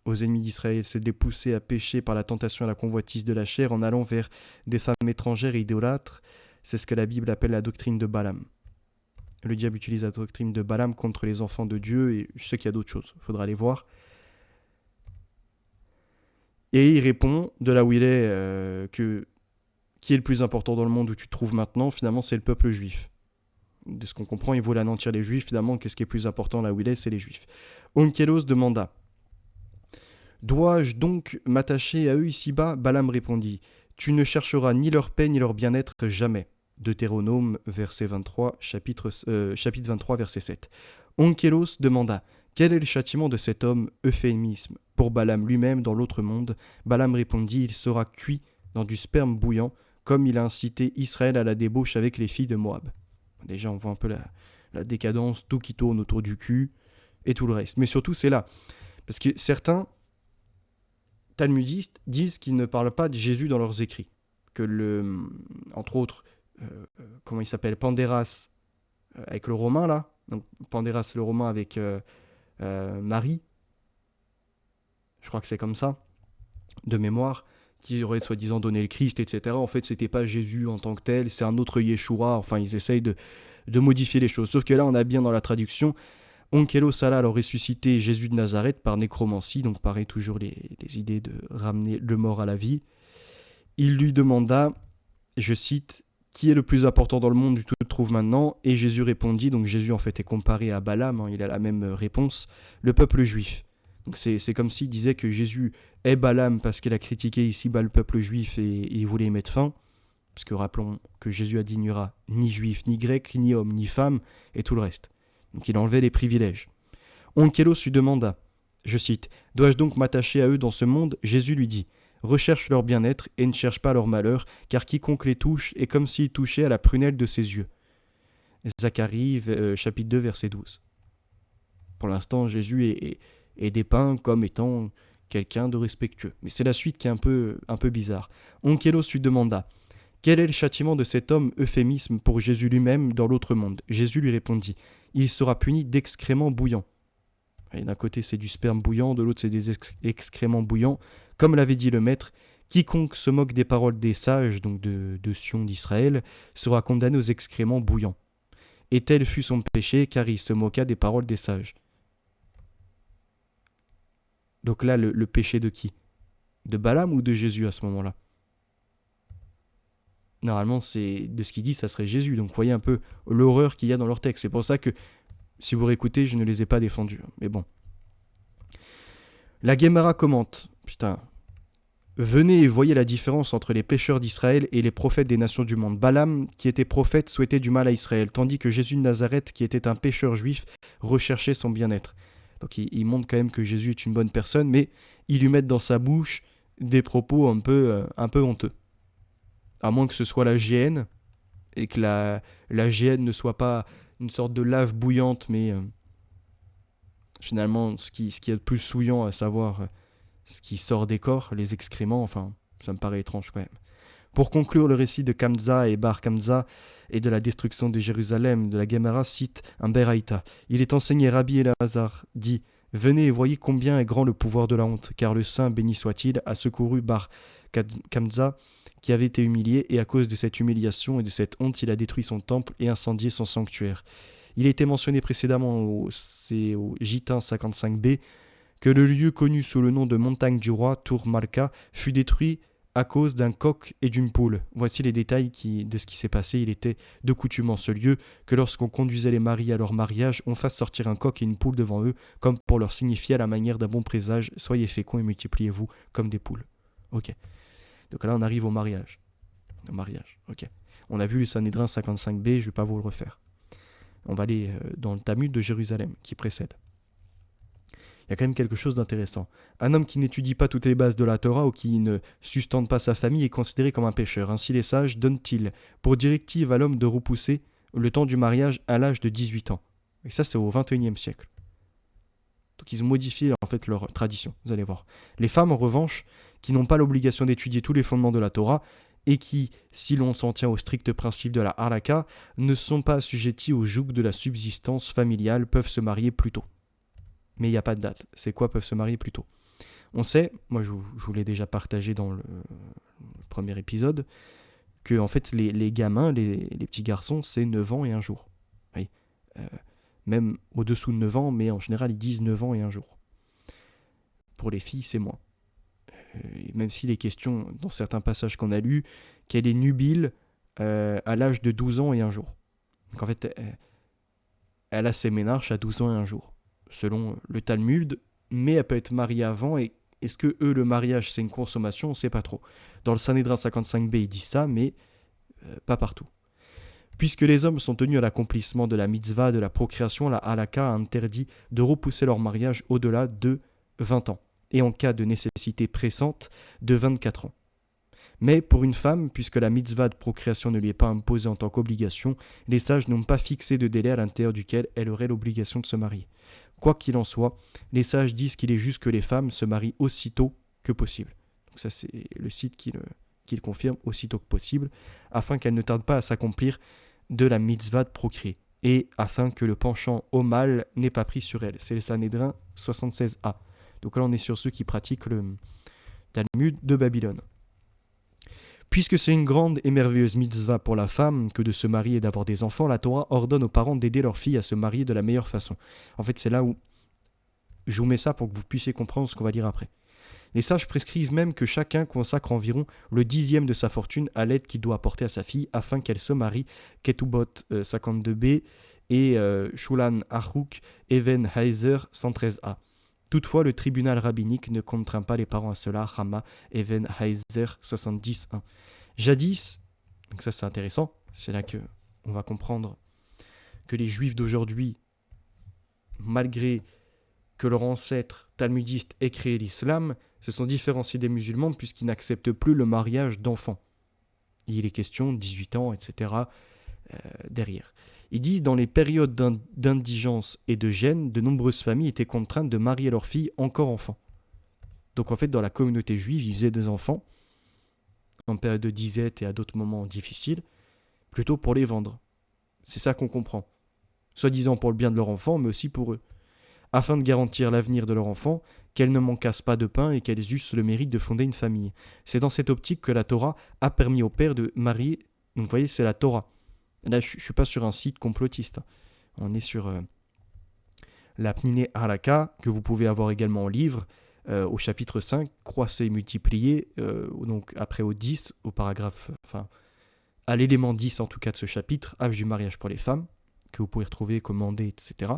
aux ennemis d'Israël, c'est de les pousser à pécher par la tentation et la convoitise de la chair en allant vers des femmes étrangères et idolâtres. C'est ce que la Bible appelle la doctrine de Balaam. Le diable utilise la doctrine de Balaam contre les enfants de Dieu, et je sais qu'il y a d'autres choses, il faudra aller voir. Et il répond, de là où il est, que qui est le plus important dans le monde où tu te trouves maintenant, finalement c'est le peuple juif. De ce qu'on comprend, il voulait anéantir les juifs, finalement qu'est-ce qui est plus important là où il est, c'est les juifs. Onkelos demanda: dois-je donc m'attacher à eux ici-bas? Balaam répondit: tu ne chercheras ni leur paix ni leur bien-être jamais. Deutéronome, verset 23, chapitre 23, verset 7. Onkelos demanda: quel est le châtiment de cet homme? Euphémisme pour Balaam lui-même dans l'autre monde. Balaam répondit: il sera cuit dans du sperme bouillant, comme il a incité Israël à la débauche avec les filles de Moab. Déjà, on voit un peu la décadence, tout qui tourne autour du cul et tout le reste. Mais surtout, c'est là. Parce que certains talmudistes disent qu'ils ne parlent pas de Jésus dans leurs écrits. Que entre autres, comment il s'appelle, Pandéras, avec le Romain là. Donc Pandéras le Romain avec Marie. Je crois que c'est comme ça, de mémoire, qui aurait soi-disant donné le Christ, etc. En fait, c'était pas Jésus en tant que tel, c'est un autre Yeshua. Enfin, ils essayent de modifier les choses. Sauf que là, on a bien dans la traduction, Onkelos alla alors ressusciter Jésus de Nazareth par nécromancie, donc pareil, toujours les idées de ramener le mort à la vie. Il lui demanda, je cite, qui est le plus important dans le monde où tu te trouves maintenant? Et Jésus répondit, donc Jésus en fait est comparé à Balaam, hein, il a la même réponse, le peuple juif. Donc c'est comme s'il disait que Jésus est Balaam parce qu'il a critiqué ici-bas le peuple juif et il voulait y mettre fin. Parce que rappelons que Jésus a dit qu'il n'y aura ni juif, ni grec, ni homme, ni femme, et tout le reste. Donc il enlevait les privilèges. Onkelos lui demanda, je cite, dois-je donc m'attacher à eux dans ce monde? Jésus lui dit, recherche leur bien-être et ne cherche pas leur malheur, car quiconque les touche est comme s'il touchait à la prunelle de ses yeux. Zacharie, chapitre 2, verset 12. Pour l'instant, Jésus est dépeint comme étant quelqu'un de respectueux. Mais c'est la suite qui est un peu bizarre. Onkelos lui demanda, quel est le châtiment de cet homme? Euphémisme pour Jésus lui-même dans l'autre monde. Jésus lui répondit, il sera puni d'excréments bouillants. Et d'un côté c'est du sperme bouillant, de l'autre c'est des excréments bouillants. Comme l'avait dit le maître, quiconque se moque des paroles des sages, donc de Sion d'Israël, sera condamné aux excréments bouillants. Et tel fut son péché, car il se moqua des paroles des sages. Donc là, le péché de qui? De Balaam ou de Jésus à ce moment-là? Normalement, c'est de ce qu'il dit, ça serait Jésus. Donc, vous voyez un peu l'horreur qu'il y a dans leur texte. C'est pour ça que, si vous réécoutez, je ne les ai pas défendus. Mais bon. La Guémara commente. Putain. Venez et voyez la différence entre les pécheurs d'Israël et les prophètes des nations du monde. Balaam, qui était prophète, souhaitait du mal à Israël, tandis que Jésus de Nazareth, qui était un pécheur juif, recherchait son bien-être. Donc, il montre quand même que Jésus est une bonne personne, mais ils lui mettent dans sa bouche des propos un peu honteux. À moins que ce soit la GN, et que la GN ne soit pas une sorte de lave bouillante, mais finalement ce qui est le plus souillant, à savoir ce qui sort des corps, les excréments, enfin, ça me paraît étrange quand même. Pour conclure le récit de Kamza et Bar Kamza et de la destruction de Jérusalem, de la Guémara cite un Beraïta. Il est enseigné Rabbi Elazar, dit « Venez et voyez combien est grand le pouvoir de la honte, car le saint, béni soit-il, a secouru Bar Kamza, qui avait été humilié, et à cause de cette humiliation et de cette honte, il a détruit son temple et incendié son sanctuaire. Il a été mentionné précédemment au Gitin 55b que le lieu connu sous le nom de montagne du roi, Tour Malka, fut détruit à cause d'un coq et d'une poule. Voici les détails de ce qui s'est passé. Il était de coutume en ce lieu que lorsqu'on conduisait les maris à leur mariage, on fasse sortir un coq et une poule devant eux, comme pour leur signifier à la manière d'un bon présage, soyez féconds et multipliez-vous comme des poules. Ok. Donc là, on arrive au mariage. Ok. On a vu le Sanhédrin 55b, je ne vais pas vous le refaire. On va aller dans le Talmud de Jérusalem, qui précède. il y a quand même quelque chose d'intéressant. Un homme qui n'étudie pas toutes les bases de la Torah ou qui ne sustente pas sa famille est considéré comme un pécheur. Ainsi les sages donnent-ils pour directive à l'homme de repousser le temps du mariage à l'âge de 18 ans. Et ça, c'est au XXIe siècle. Donc ils ont modifié en fait leur tradition, vous allez voir. Les femmes, en revanche, qui n'ont pas l'obligation d'étudier tous les fondements de la Torah et qui, si l'on s'en tient au strict principe de la halakha, ne sont pas assujetties au joug de la subsistance familiale, peuvent se marier plus tôt. Mais il n'y a pas de date. C'est quoi peuvent se marier plus tôt? On sait, moi je vous l'ai déjà partagé dans le premier épisode, que en fait les gamins, les petits garçons, c'est 9 ans et un jour. Oui. Même au-dessous de 9 ans, mais en général ils disent 9 ans et un jour. Pour les filles, c'est moins. Même s'il est question, dans certains passages qu'on a lus, qu'elle est nubile à l'âge de 12 ans et un jour. Donc en fait, elle a ses ménarches à 12 ans et un jour, selon le Talmud, mais elle peut être mariée avant, et est-ce que le mariage, c'est une consommation? On ne sait pas trop. Dans le Sanhédrin 55b, ils disent ça, mais pas partout. Puisque les hommes sont tenus à l'accomplissement de la mitzvah de la procréation, la halakha a interdit de repousser leur mariage au-delà de 20 ans, et en cas de nécessité pressante, de 24 ans. Mais pour une femme, puisque la mitzvah de procréation ne lui est pas imposée en tant qu'obligation, les sages n'ont pas fixé de délai à l'intérieur duquel elle aurait l'obligation de se marier. Quoi qu'il en soit, les sages disent qu'il est juste que les femmes se marient aussitôt que possible. Donc ça, c'est le site qui le confirme, aussitôt que possible, afin qu'elles ne tardent pas à s'accomplir de la mitzvah de procréer, et afin que le penchant au mal n'ait pas pris sur elle. C'est le Sanhédrin 76a. Donc là, on est sur ceux qui pratiquent le Talmud de Babylone. Puisque c'est une grande et merveilleuse mitzvah pour la femme que de se marier et d'avoir des enfants, la Torah ordonne aux parents d'aider leurs filles à se marier de la meilleure façon. En fait, c'est là où je vous mets ça pour que vous puissiez comprendre ce qu'on va dire après. Les sages prescrivent même que chacun consacre environ le 10e de sa fortune à l'aide qu'il doit apporter à sa fille afin qu'elle se marie. Ketubot 52b et Shulan Achouk Even Heiser 113a. Toutefois, le tribunal rabbinique ne contraint pas les parents à cela, Rama Even Heiser 70.1. Jadis, donc ça c'est intéressant, c'est là que on va comprendre que les juifs d'aujourd'hui, malgré que leurs ancêtres talmudistes aient créé l'islam, se sont différenciés des musulmans puisqu'ils n'acceptent plus le mariage d'enfants. Il est question de 18 ans, etc. Derrière. Ils disent dans les périodes d'indigence et de gêne, de nombreuses familles étaient contraintes de marier leurs filles encore enfants. Donc en fait, dans la communauté juive, ils faisaient des enfants en période de disette et à d'autres moments difficiles, plutôt pour les vendre. C'est ça qu'on comprend. Soi-disant pour le bien de leur enfant, mais aussi pour eux. Afin de garantir l'avenir de leur enfant, qu'elles ne manquassent pas de pain et qu'elles eussent le mérite de fonder une famille. C'est dans cette optique que la Torah a permis au père de marier. Donc vous voyez, c'est la Torah. Là, je ne suis pas sur un site complotiste. On est sur la Pniné Halakha, que vous pouvez avoir également en livre, au chapitre 5, croissez et multipliez, donc après au 10, au paragraphe, à l'élément 10 en tout cas de ce chapitre, âge du mariage pour les femmes, que vous pouvez retrouver, commander, etc.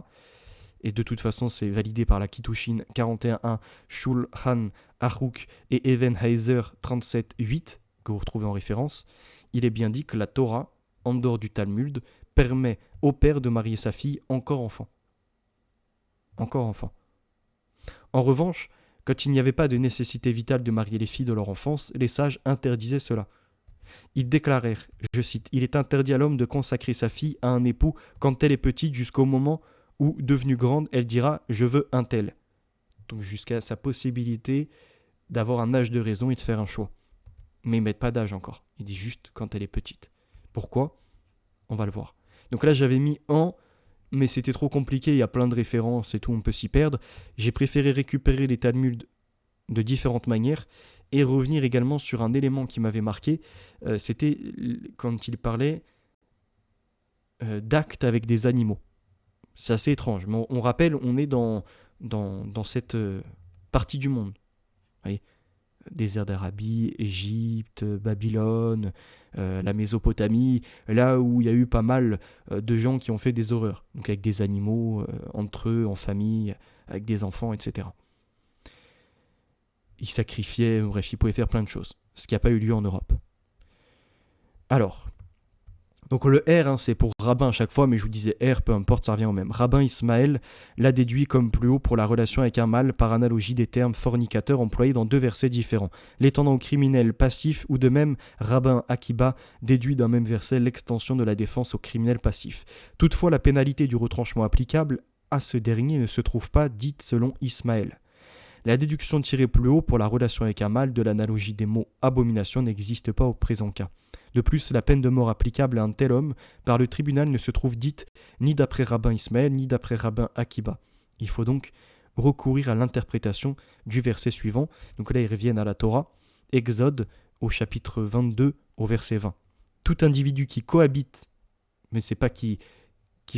Et de toute façon, c'est validé par la Kitushin 41.1, Shulchan Aruch et Even Heiser 37.8, que vous retrouvez en référence. Il est bien dit que la Torah, en dehors du Talmud, permet au père de marier sa fille encore enfant. Encore enfant. En revanche, quand il n'y avait pas de nécessité vitale de marier les filles de leur enfance, les sages interdisaient cela. Ils déclarèrent, je cite, « Il est interdit à l'homme de consacrer sa fille à un époux quand elle est petite jusqu'au moment où, devenue grande, elle dira « je veux un tel ». Donc jusqu'à sa possibilité d'avoir un âge de raison et de faire un choix. Mais ils ne mettent pas d'âge encore. Ils disent juste quand elle est petite. Pourquoi ? On va le voir. Donc là, j'avais mis en, mais c'était trop compliqué, il y a plein de références et tout, on peut s'y perdre. J'ai préféré récupérer les Talmuds de différentes manières et revenir également sur un élément qui m'avait marqué. C'était quand il parlait d'actes avec des animaux. C'est assez étrange, mais on rappelle, on est dans cette partie du monde. Vous voyez, désert d'Arabie, Égypte, Babylone, la Mésopotamie, là où il y a eu pas mal de gens qui ont fait des horreurs, donc avec des animaux, entre eux, en famille, avec des enfants, etc. Ils sacrifiaient, bref, ils pouvaient faire plein de choses, ce qui n'a pas eu lieu en Europe. Alors, Donc le R, c'est pour rabbin à chaque fois, mais je vous disais R, peu importe, ça revient au même. Rabbin Ismaël l'a déduit comme plus haut pour la relation avec un mâle par analogie des termes fornicateurs employés dans 2 versets différents, l'étendant au criminel passif, ou de même rabbin Akiba déduit d'un même verset l'extension de la défense au criminel passif. Toutefois, la pénalité du retranchement applicable à ce dernier ne se trouve pas dite selon Ismaël. La déduction tirée plus haut pour la relation avec un mâle de l'analogie des mots abomination n'existe pas au présent cas. De plus, la peine de mort applicable à un tel homme par le tribunal ne se trouve dite ni d'après rabbin Ismaël ni d'après rabbin Akiba. Il faut donc recourir à l'interprétation du verset suivant. Donc là, ils reviennent à la Torah, Exode au chapitre 22 au verset 20. Tout individu qui cohabite, mais c'est pas qui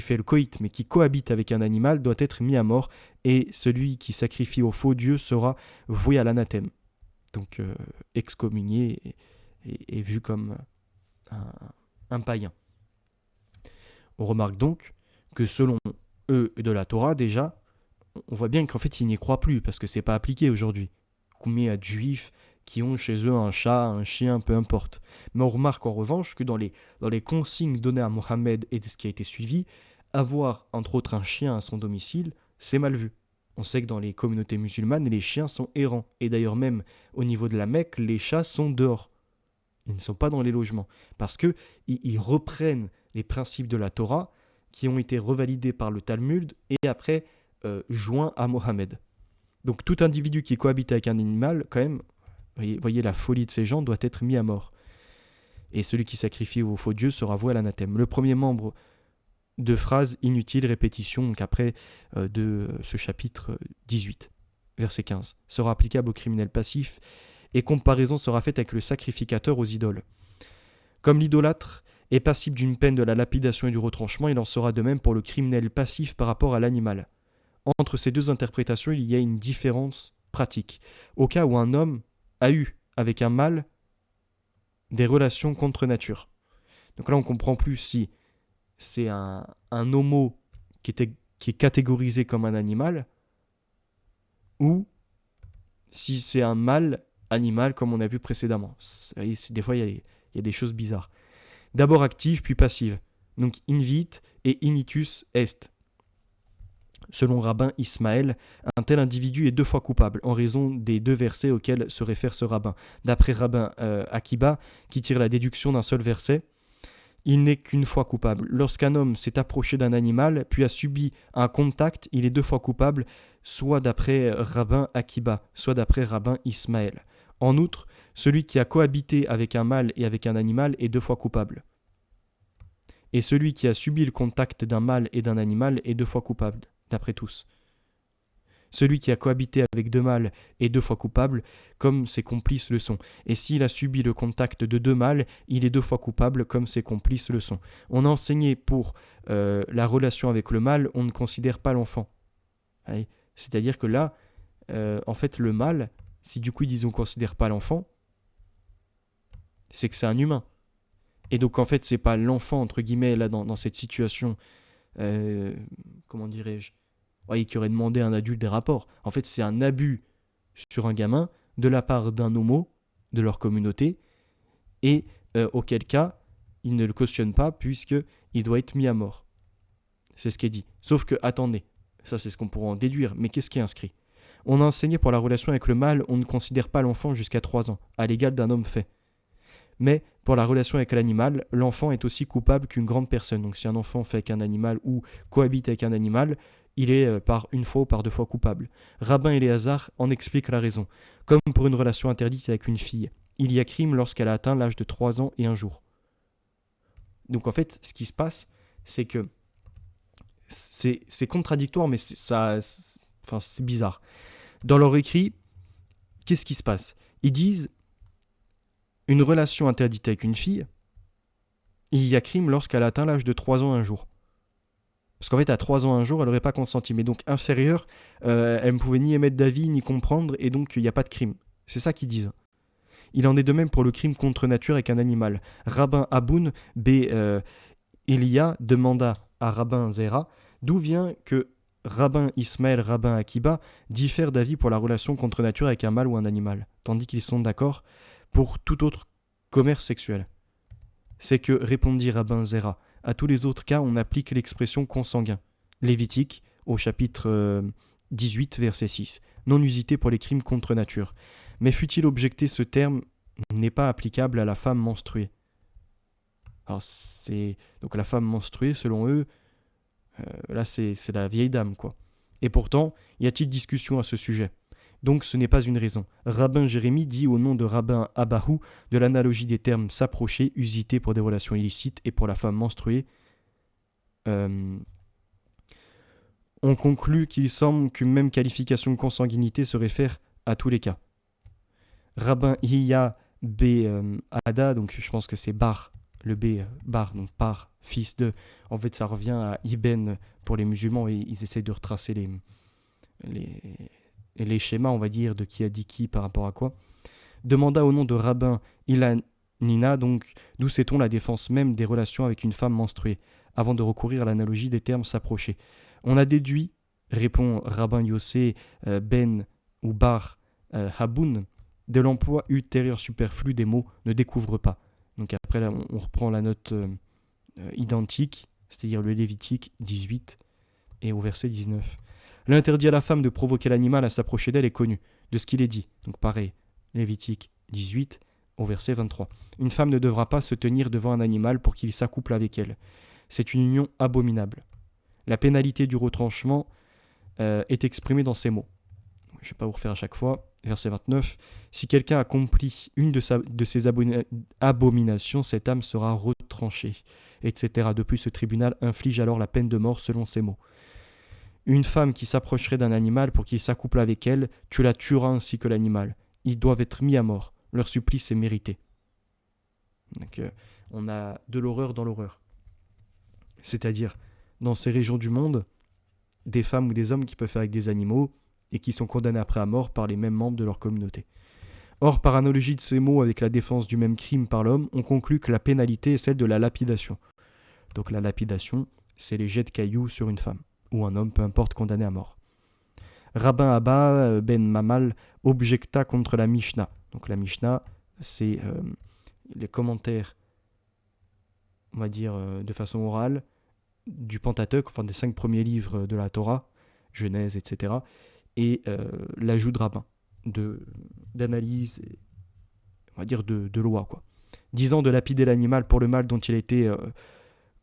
fait le coït, mais qui cohabite avec un animal doit être mis à mort, et celui qui sacrifie au faux Dieu sera voué à l'anathème. Donc excommunié et vu comme un païen. On remarque donc que selon eux de la Torah, déjà, on voit bien qu'en fait ils n'y croient plus parce que c'est pas appliqué aujourd'hui. Combien de juifs qui ont chez eux un chat, un chien, peu importe. Mais on remarque en revanche que dans les consignes données à Mohammed et de ce qui a été suivi, avoir entre autres un chien à son domicile, c'est mal vu. On sait que dans les communautés musulmanes, les chiens sont errants. Et d'ailleurs même au niveau de la Mecque, les chats sont dehors. Ils ne sont pas dans les logements. Parce qu'ils reprennent les principes de la Torah qui ont été revalidés par le Talmud et après joints à Mohammed. Donc tout individu qui cohabite avec un animal, quand même, voyez la folie de ces gens, doit être mis à mort. Et celui qui sacrifie au faux Dieu sera voué à l'anathème. Le premier membre de phrase inutile, répétition, donc après de ce chapitre 18, verset 15, sera applicable aux criminels passifs et comparaison sera faite avec le sacrificateur aux idoles. Comme l'idolâtre est passible d'une peine de la lapidation et du retranchement, il en sera de même pour le criminel passif par rapport à l'animal. Entre ces 2 interprétations, il y a une différence pratique. Au cas où un homme a eu avec un mâle des relations contre nature. Donc là, on ne comprend plus si c'est un homo qui est catégorisé comme un animal ou si c'est un mâle animal comme on a vu précédemment. Des fois, il y a des choses bizarres. D'abord active, puis passive. Donc invit et initus est. Selon rabbin Ismaël, un tel individu est 2 fois coupable en raison des 2 versets auxquels se réfère ce rabbin. D'après rabbin Akiba, qui tire la déduction d'un seul verset, il n'est qu'une fois coupable. Lorsqu'un homme s'est approché d'un animal puis a subi un contact, il est 2 fois coupable, soit d'après rabbin Akiba, soit d'après rabbin Ismaël. En outre, celui qui a cohabité avec un mâle et avec un animal est 2 fois coupable. Et celui qui a subi le contact d'un mâle et d'un animal est 2 fois coupable, d'après tous. Celui qui a cohabité avec 2 mâles est 2 fois coupable, comme ses complices le sont. Et s'il a subi le contact de 2 mâles, il est 2 fois coupable, comme ses complices le sont. On a enseigné pour la relation avec le mâle, on ne considère pas l'enfant. C'est-à-dire que là, en fait, le mâle, si du coup ils disent on ne considère pas l'enfant, c'est que c'est un humain. Et donc en fait, c'est pas l'enfant, entre guillemets, là, dans cette situation, comment dirais-je, qui aurait demandé à un adulte des rapports. En fait, c'est un abus sur un gamin de la part d'un homo de leur communauté et auquel cas, il ne le cautionne pas puisqu'il doit être mis à mort. C'est ce qui est dit. Sauf que, attendez, ça c'est ce qu'on pourra en déduire, mais qu'est-ce qui est inscrit ? On a enseigné pour la relation avec le mâle, on ne considère pas l'enfant jusqu'à 3 ans, à l'égal d'un homme fait. Mais pour la relation avec l'animal, l'enfant est aussi coupable qu'une grande personne. Donc si un enfant fait avec un animal ou cohabite avec un animal, il est par 1 fois ou par 2 fois coupable. Rabbin Éléazar en explique la raison. Comme pour une relation interdite avec une fille, il y a crime lorsqu'elle a atteint l'âge de 3 ans et 1 jour. Donc en fait, ce qui se passe, c'est que c'est contradictoire, mais c'est bizarre. Dans leur écrit, qu'est-ce qui se passe ? Ils disent une relation interdite avec une fille, il y a crime lorsqu'elle a atteint l'âge de 3 ans et 1 jour. Parce qu'en fait, à 3 ans et 1 jour, elle n'aurait pas consenti. Mais donc, inférieure, elle ne pouvait ni émettre d'avis, ni comprendre, et donc il n'y a pas de crime. C'est ça qu'ils disent. Il en est de même pour le crime contre nature avec un animal. Rabbin Aboun Elia demanda à Rabbin Zera d'où vient que Rabbin Ismaël, Rabbin Akiba diffèrent d'avis pour la relation contre nature avec un mâle ou un animal, tandis qu'ils sont d'accord pour tout autre commerce sexuel. C'est que, répondit Rabbin Zera, à tous les autres cas, on applique l'expression consanguin. Lévitique, au chapitre 18, verset 6. Non usité pour les crimes contre nature. Mais fut-il objecté, ce terme n'est pas applicable à la femme menstruée. Alors, donc la femme menstruée, selon eux, là, c'est la vieille dame, quoi. Et pourtant, y a-t-il discussion à ce sujet ? Donc ce n'est pas une raison. Rabbin Jérémie dit au nom de Rabbin Abahu de l'analogie des termes s'approcher, usité pour des relations illicites et pour la femme menstruée. On conclut qu'il semble qu'une même qualification de consanguinité se réfère à tous les cas. Rabbin Hiya B. Ada, donc je pense que c'est Bar, le B, Bar, donc par, fils de. En fait, ça revient à Ibn pour les musulmans et ils essayent de retracer les schémas, on va dire, de qui a dit qui par rapport à quoi. Demanda au nom de Rabbin Ilanina, donc, d'où sait-on la défense même des relations avec une femme menstruée, avant de recourir à l'analogie des termes s'approcher. On a déduit, répond Rabbin Yossé Ben ou Bar Haboun, de l'emploi ultérieur superflu des mots ne découvre pas. Donc après, là, on reprend la note identique, c'est-à-dire le Lévitique 18 et au verset 19. L'interdit à la femme de provoquer l'animal à s'approcher d'elle est connu, de ce qu'il est dit. Donc pareil, Lévitique 18 au verset 23. Une femme ne devra pas se tenir devant un animal pour qu'il s'accouple avec elle. C'est une union abominable. La pénalité du retranchement est exprimée dans ces mots. Je ne vais pas vous refaire à chaque fois. Verset 29. Si quelqu'un accomplit une de ces abominations, cette âme sera retranchée, etc. De plus, ce tribunal inflige alors la peine de mort selon ces mots. Une femme qui s'approcherait d'un animal pour qu'il s'accouple avec elle, tu la tueras ainsi que l'animal. Ils doivent être mis à mort. Leur supplice est mérité. Donc, on a de l'horreur dans l'horreur. C'est-à-dire, dans ces régions du monde, des femmes ou des hommes qui peuvent faire avec des animaux et qui sont condamnés après à mort par les mêmes membres de leur communauté. Or, par analogie de ces mots avec la défense du même crime par l'homme, on conclut que la pénalité est celle de la lapidation. Donc la lapidation, c'est les jets de cailloux sur une femme, ou un homme, peu importe, condamné à mort. Rabbin Abba ben Mamal objecta contre la Mishnah. Donc la Mishnah, c'est les commentaires, on va dire de façon orale, du Pentateuque, enfin des 5 premiers livres de la Torah, Genèse, etc., et l'ajout de rabbin, d'analyse, on va dire de loi, quoi. Disant de lapider l'animal pour le mal dont il a été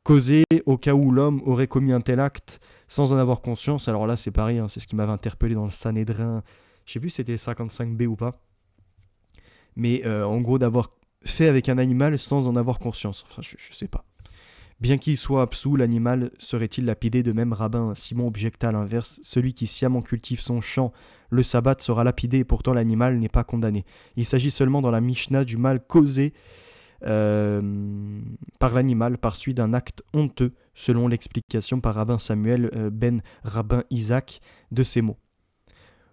causé au cas où l'homme aurait commis un tel acte sans en avoir conscience. Alors là, c'est pareil, hein, c'est ce qui m'avait interpellé dans le Sanhédrin, je sais plus si c'était 55b ou pas, mais en gros d'avoir fait avec un animal sans en avoir conscience, enfin je sais pas. Bien qu'il soit absous, l'animal serait-il lapidé? De même, Rabbin Simon objecta à l'inverse. Celui qui sciemment cultive son champ le sabbat sera lapidé et pourtant l'animal n'est pas condamné. Il s'agit seulement dans la Mishnah du mal causé par l'animal par suite d'un acte honteux, selon l'explication par Rabbin Samuel ben Rabbin Isaac de ces mots.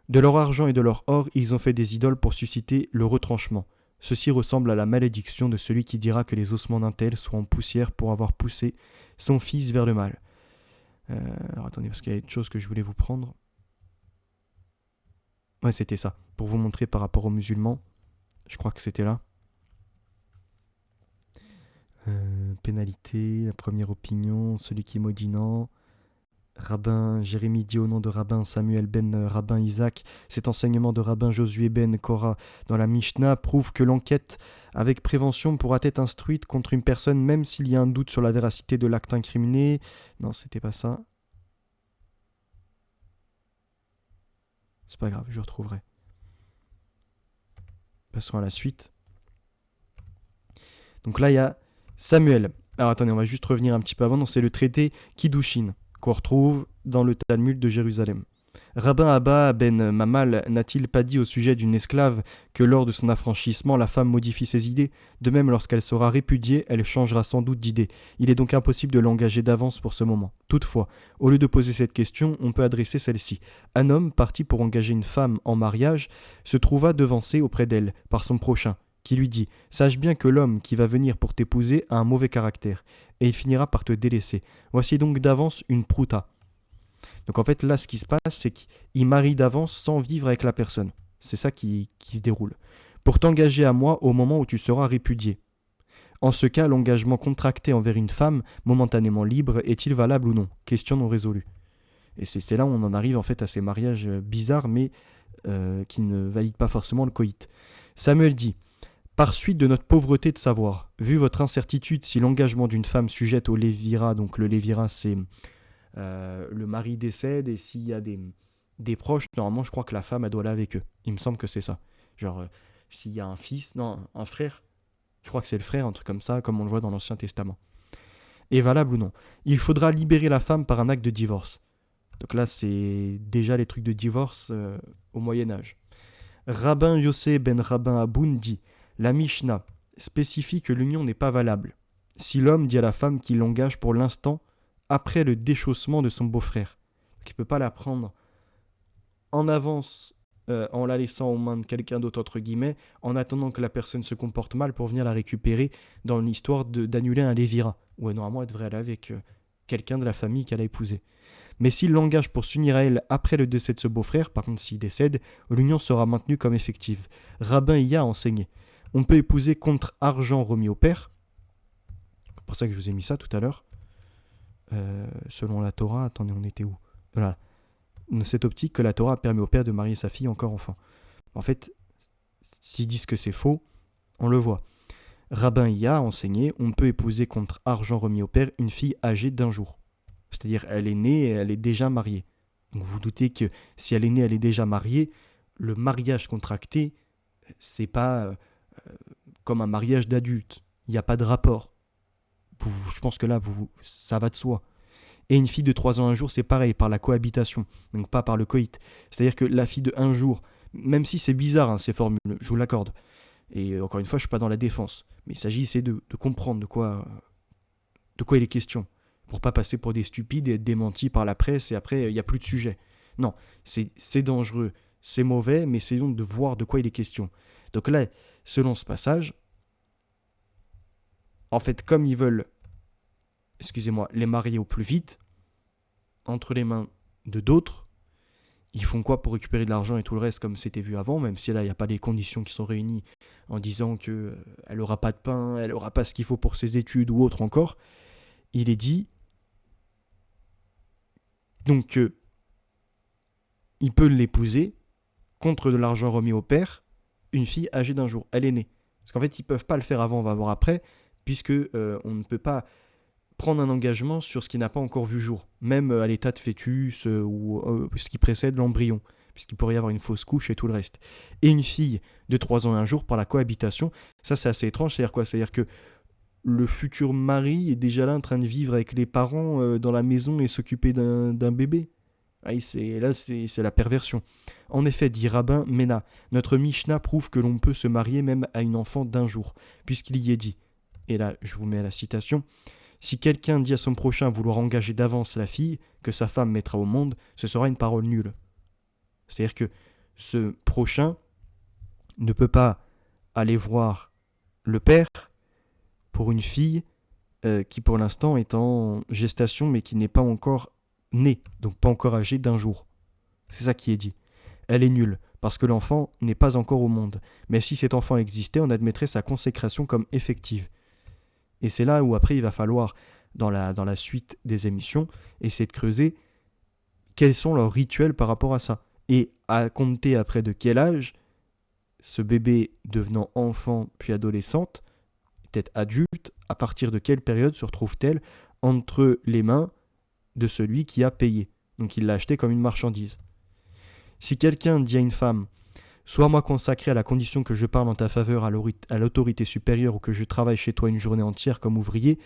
De leur argent et de leur or, ils ont fait des idoles pour susciter le retranchement. Ceci ressemble à la malédiction de celui qui dira que les ossements d'un tel sont en poussière pour avoir poussé son fils vers le mal. Alors attendez, parce qu'il y a une chose que je voulais vous prendre. Ouais, c'était ça. Pour vous montrer par rapport aux musulmans. Je crois que c'était là. Pénalité, la première opinion, celui qui maudit non. Rabbin Jérémie dit au nom de Rabbin Samuel ben Rabbin Isaac, cet enseignement de Rabbin Josué ben Korah dans la Mishnah prouve que l'enquête avec prévention pourra être instruite contre une personne même s'il y a un doute sur la véracité de l'acte incriminé. Non, c'était pas ça. C'est pas grave, je retrouverai. Passons à la suite. Donc là, il y a Samuel. Alors attendez, on va juste revenir un petit peu avant. Non, c'est le traité Kiddushin qu'on retrouve dans le Talmud de Jérusalem. Rabbin Abba ben Mamal n'a-t-il pas dit au sujet d'une esclave que lors de son affranchissement, la femme modifie ses idées? De même, lorsqu'elle sera répudiée, elle changera sans doute d'idée. Il est donc impossible de l'engager d'avance pour ce moment. Toutefois, au lieu de poser cette question, on peut adresser celle-ci. Un homme parti pour engager une femme en mariage se trouva devancé auprès d'elle par son prochain, qui lui dit « Sache bien que l'homme qui va venir pour t'épouser a un mauvais caractère, et il finira par te délaisser. Voici donc d'avance une prouta. » Donc en fait, là, ce qui se passe, c'est qu'il marie d'avance sans vivre avec la personne. C'est ça qui se déroule. « Pour t'engager à moi au moment où tu seras répudié. En ce cas, l'engagement contracté envers une femme momentanément libre est-il valable ou non? Question non résolue. Et c'est là où on en arrive en fait à ces mariages bizarres, mais qui ne valident pas forcément le coït. Samuel dit: par suite de notre pauvreté de savoir, vu votre incertitude si l'engagement d'une femme sujette au lévira, donc le lévira c'est le mari décède et s'il y a des proches, normalement je crois que la femme elle doit aller avec eux. Il me semble que c'est ça. Genre s'il y a un fils, non, un frère, je crois que c'est le frère, un truc comme ça, comme on le voit dans l'Ancien Testament. Est valable ou non? Il faudra libérer la femme par un acte de divorce. Donc là c'est déjà les trucs de divorce au Moyen-Âge. Rabbin Yossé ben Rabbin Aboun dit: la Mishnah spécifie que l'union n'est pas valable si l'homme dit à la femme qu'il l'engage pour l'instant après le déchaussement de son beau-frère. Donc, il ne peut pas la prendre en avance en la laissant aux mains de quelqu'un d'autre, entre guillemets, en attendant que la personne se comporte mal pour venir la récupérer dans l'histoire d'annuler un lévira, où normalement elle devrait aller avec quelqu'un de la famille qu'elle a épousé. Mais s'il l'engage pour s'unir à elle après le décès de ce beau-frère, par contre s'il décède, l'union sera maintenue comme effective. Rabbin Iya a enseigné: on peut épouser contre argent remis au père. C'est pour ça que je vous ai mis ça tout à l'heure. Selon la Torah, attendez, on était où? Voilà. Cette optique que la Torah permet au père de marier sa fille encore enfant. En fait, s'ils disent que c'est faux, on le voit. Rabbin Iya a enseigné: on peut épouser contre argent remis au père une fille âgée d'1 jour. C'est-à-dire, elle est née et elle est déjà mariée. Donc vous doutez que si elle est née, elle est déjà mariée, le mariage contracté, c'est pas comme un mariage d'adulte. Il n'y a pas de rapport. Je pense que là, ça va de soi. Et une fille de 3 ans 1 jour, c'est pareil, par la cohabitation, donc pas par le coït. C'est-à-dire que la fille de 1 jour, même si c'est bizarre ces formules, je vous l'accorde. Et encore une fois, je ne suis pas dans la défense. Mais il s'agit de comprendre de quoi il est question. Pour pas passer pour des stupides et être démentis par la presse et après, il n'y a plus de sujet. Non, c'est dangereux, c'est mauvais, mais essayons de voir de quoi il est question. Donc là, selon ce passage, en fait, comme ils veulent, les marier au plus vite, entre les mains de d'autres, ils font quoi pour récupérer de l'argent et tout le reste comme c'était vu avant, même si là, il n'y a pas les conditions qui sont réunies en disant qu'elle n'aura pas de pain, elle n'aura pas ce qu'il faut pour ses études ou autre encore. Il est dit donc il peut l'épouser contre de l'argent remis au père, une fille âgée d'1 jour. Elle est née. Parce qu'en fait, ils ne peuvent pas le faire avant, on va voir après, puisque on ne peut pas prendre un engagement sur ce qui n'a pas encore vu jour, même à l'état de fœtus ou ce qui précède l'embryon, puisqu'il pourrait y avoir une fausse couche et tout le reste. Et une fille de 3 ans et 1 jour par la cohabitation, ça c'est assez étrange, c'est-à-dire quoi? C'est-à-dire que le futur mari est déjà là en train de vivre avec les parents dans la maison et s'occuper d'un bébé. C'est la perversion. En effet, dit Rabbin Mena, notre Mishnah prouve que l'on peut se marier même à une enfant d'1 jour, puisqu'il y est dit, et là je vous mets la citation: si quelqu'un dit à son prochain vouloir engager d'avance la fille que sa femme mettra au monde, ce sera une parole nulle. C'est-à-dire que ce prochain ne peut pas aller voir le père pour une fille qui pour l'instant est en gestation mais qui n'est pas encore née, donc pas encore âgée d'1 jour. C'est ça qui est dit. Elle est nulle, parce que l'enfant n'est pas encore au monde. Mais si cet enfant existait, on admettrait sa consécration comme effective. Et c'est là où après il va falloir, dans la suite des émissions, essayer de creuser quels sont leurs rituels par rapport à ça. Et à compter après de quel âge ce bébé devenant enfant puis adolescente, peut-être adulte, à partir de quelle période se retrouve-t-elle entre les mains de celui qui a payé. Donc il l'a acheté comme une marchandise. Si quelqu'un dit à une femme: sois-moi consacré à la condition que je parle en ta faveur à l'autorité supérieure ou que je travaille chez toi une journée entière comme ouvrier,